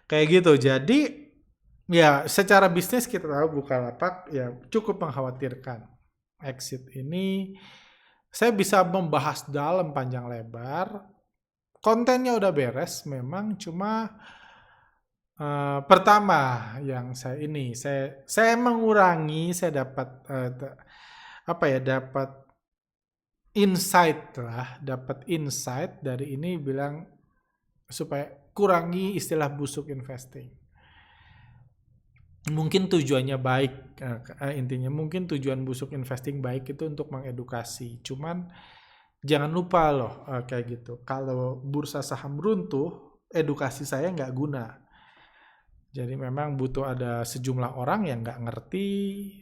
Speaker 1: kayak gitu. Jadi ya secara bisnis kita tahu Bukalapak ya cukup mengkhawatirkan. Exit ini saya bisa membahas dalam panjang lebar, kontennya udah beres memang, cuma pertama yang saya mengurangi, saya dapat dapat insight dari ini, bilang supaya kurangi istilah busuk investing. Mungkin tujuannya baik, intinya mungkin tujuan busuk investing baik itu untuk mengedukasi, cuman jangan lupa loh kayak gitu, kalau bursa saham runtuh, edukasi saya nggak guna. Jadi memang butuh ada sejumlah orang yang nggak ngerti,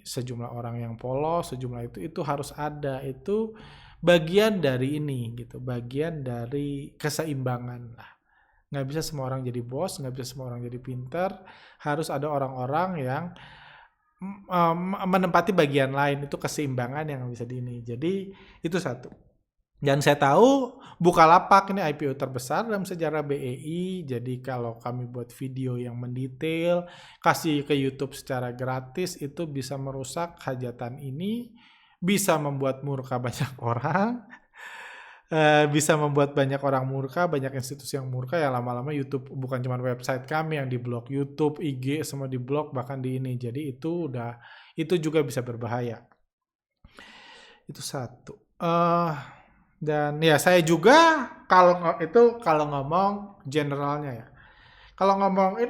Speaker 1: sejumlah orang yang polos, sejumlah itu harus ada. Itu bagian dari ini gitu, bagian dari keseimbangan lah. Nggak bisa semua orang jadi bos, nggak bisa semua orang jadi pintar. Harus ada orang-orang yang menempati bagian lain, itu keseimbangan yang bisa ini. Jadi itu satu. Dan saya tahu Bukalapak ini IPO terbesar dalam sejarah BEI. Jadi kalau kami buat video yang mendetail, kasih ke YouTube secara gratis, itu bisa merusak hajatan ini, bisa membuat murka banyak orang, bisa membuat banyak orang murka, banyak institusi yang murka, ya lama-lama YouTube, bukan cuma website kami yang diblok, YouTube, IG semua diblok, bahkan di ini. Jadi itu juga bisa berbahaya. Itu satu. Dan ya saya juga kalau ngomong generalnya ya. Kalau ngomong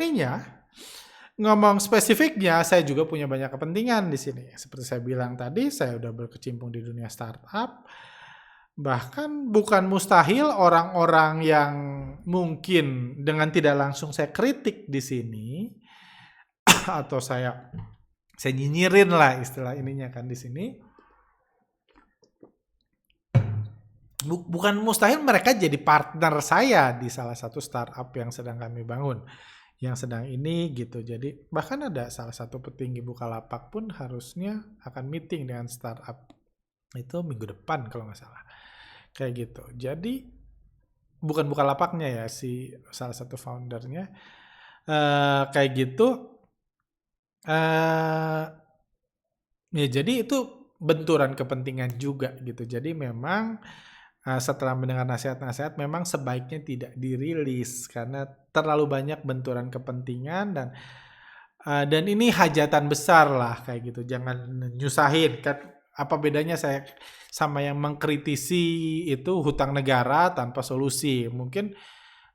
Speaker 1: ngomong spesifiknya, saya juga punya banyak kepentingan di sini. Seperti saya bilang tadi, saya udah berkecimpung di dunia startup. Bahkan bukan mustahil orang-orang yang mungkin dengan tidak langsung saya kritik di sini atau saya nyinyirin lah istilah ininya kan di sini. Bukan mustahil mereka jadi partner saya di salah satu startup yang sedang kami bangun, yang sedang ini gitu. Jadi bahkan ada salah satu petinggi Bukalapak pun harusnya akan meeting dengan startup itu minggu depan kalau nggak salah, kayak gitu. Jadi bukan Bukalapaknya ya, si salah satu foundernya kayak gitu. Ya jadi itu benturan kepentingan juga gitu. Jadi memang setelah mendengar nasihat-nasihat, memang sebaiknya tidak dirilis karena terlalu banyak benturan kepentingan dan Dan ini hajatan besar lah kayak gitu, jangan nyusahin kan. Apa bedanya saya sama yang mengkritisi itu hutang negara tanpa solusi. Mungkin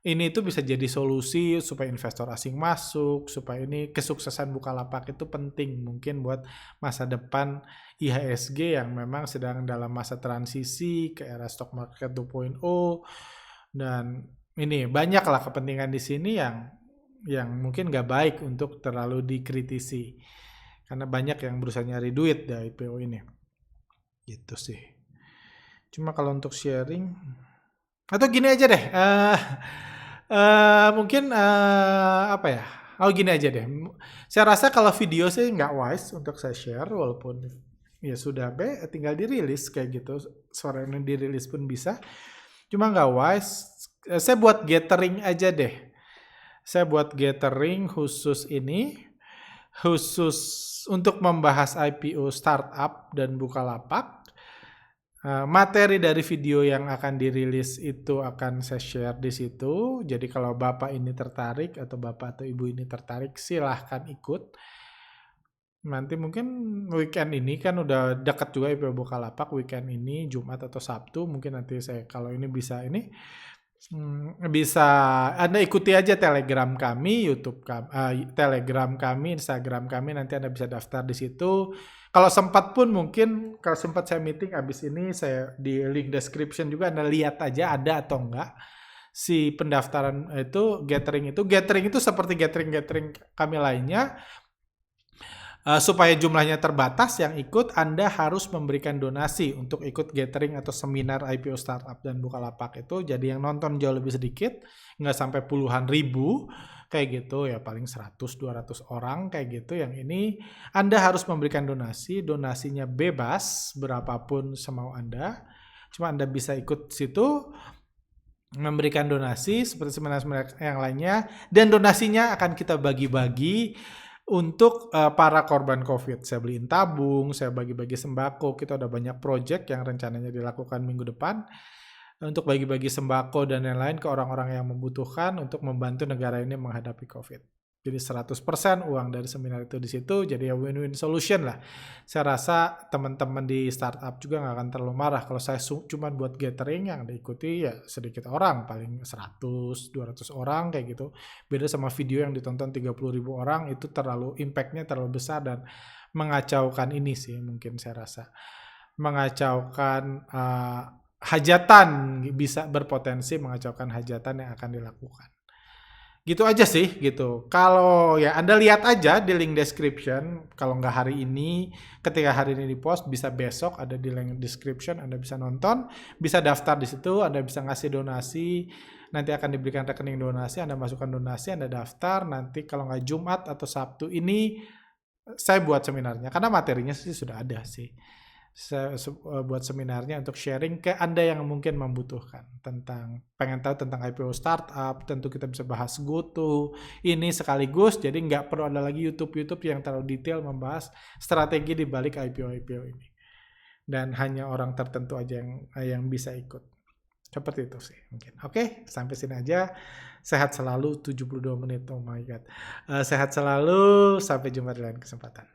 Speaker 1: ini itu bisa jadi solusi supaya investor asing masuk, supaya ini kesuksesan Bukalapak itu penting mungkin buat masa depan IHSG yang memang sedang dalam masa transisi ke era stock market 2.0. Dan ini banyaklah kepentingan di sini yang mungkin nggak baik untuk terlalu dikritisi karena banyak yang berusaha nyari duit dari IPO ini gitu sih. Cuma kalau untuk sharing atau gini aja deh, mungkin apa ya? Oh gini aja deh. Saya rasa kalau video sih nggak wise untuk saya share, walaupun ya sudah tinggal dirilis kayak gitu. Suara ini dirilis pun bisa. Cuma nggak wise. Saya buat gathering aja deh. Saya buat gathering khusus ini, khusus untuk membahas IPO startup dan Bukalapak. Materi dari video yang akan dirilis itu akan saya share di situ. Jadi kalau Bapak ini tertarik atau Bapak atau Ibu ini tertarik, silahkan ikut. Nanti mungkin weekend ini kan udah dekat juga IPO Bukalapak, weekend ini Jumat atau Sabtu. Mungkin nanti saya kalau ini bisa bisa Anda ikuti aja Telegram kami, YouTube kami, Telegram kami, Instagram kami, nanti Anda bisa daftar di situ. Kalau sempat pun mungkin kalau sempat saya meeting abis ini saya di link description juga Anda lihat aja ada atau enggak si pendaftaran itu gathering itu seperti gathering kami lainnya. Supaya jumlahnya terbatas yang ikut, Anda harus memberikan donasi untuk ikut gathering atau seminar IPO startup dan Bukalapak itu. Jadi yang nonton jauh lebih sedikit, nggak sampai puluhan ribu kayak gitu ya, paling 100-200 orang kayak gitu. Yang ini Anda harus memberikan donasinya bebas berapapun semau Anda. Cuma Anda bisa ikut situ memberikan donasi seperti seminar-seminar yang lainnya, dan donasinya akan kita bagi-bagi untuk para korban COVID. Saya beliin tabung, saya bagi-bagi sembako. Kita udah banyak project yang rencananya dilakukan minggu depan untuk bagi-bagi sembako dan lain-lain ke orang-orang yang membutuhkan untuk membantu negara ini menghadapi COVID. Jadi 100% uang dari seminar itu di situ, jadi ya win-win solution lah. Saya rasa teman-teman di startup juga nggak akan terlalu marah kalau saya cuma buat gathering yang diikuti ya sedikit orang, paling 100-200 orang kayak gitu. Beda sama video yang ditonton 30.000 orang, itu terlalu impact-nya terlalu besar dan mengacaukan ini sih mungkin saya rasa. Mengacaukan hajatan, bisa berpotensi mengacaukan hajatan yang akan dilakukan. Gitu aja sih gitu. Kalau ya Anda lihat aja di link description, kalau nggak hari ini, ketika hari ini di post, bisa besok ada di link description, Anda bisa nonton, bisa daftar di situ, Anda bisa ngasih donasi, nanti akan diberikan rekening donasi, Anda masukkan donasi, Anda daftar, nanti kalau nggak Jumat atau Sabtu ini, saya buat seminarnya, karena materinya sih sudah ada sih. Saya buat seminarnya untuk sharing ke Anda yang mungkin membutuhkan pengen tahu tentang IPO startup. Tentu kita bisa bahas GoTo ini sekaligus, jadi nggak perlu ada lagi YouTube yang terlalu detail membahas strategi di balik IPO ini, dan hanya orang tertentu aja yang bisa ikut. Seperti itu sih mungkin. Oke, sampai sini aja. Sehat selalu, 72 menit, oh my god. Sehat selalu, sampai jumpa di lain kesempatan.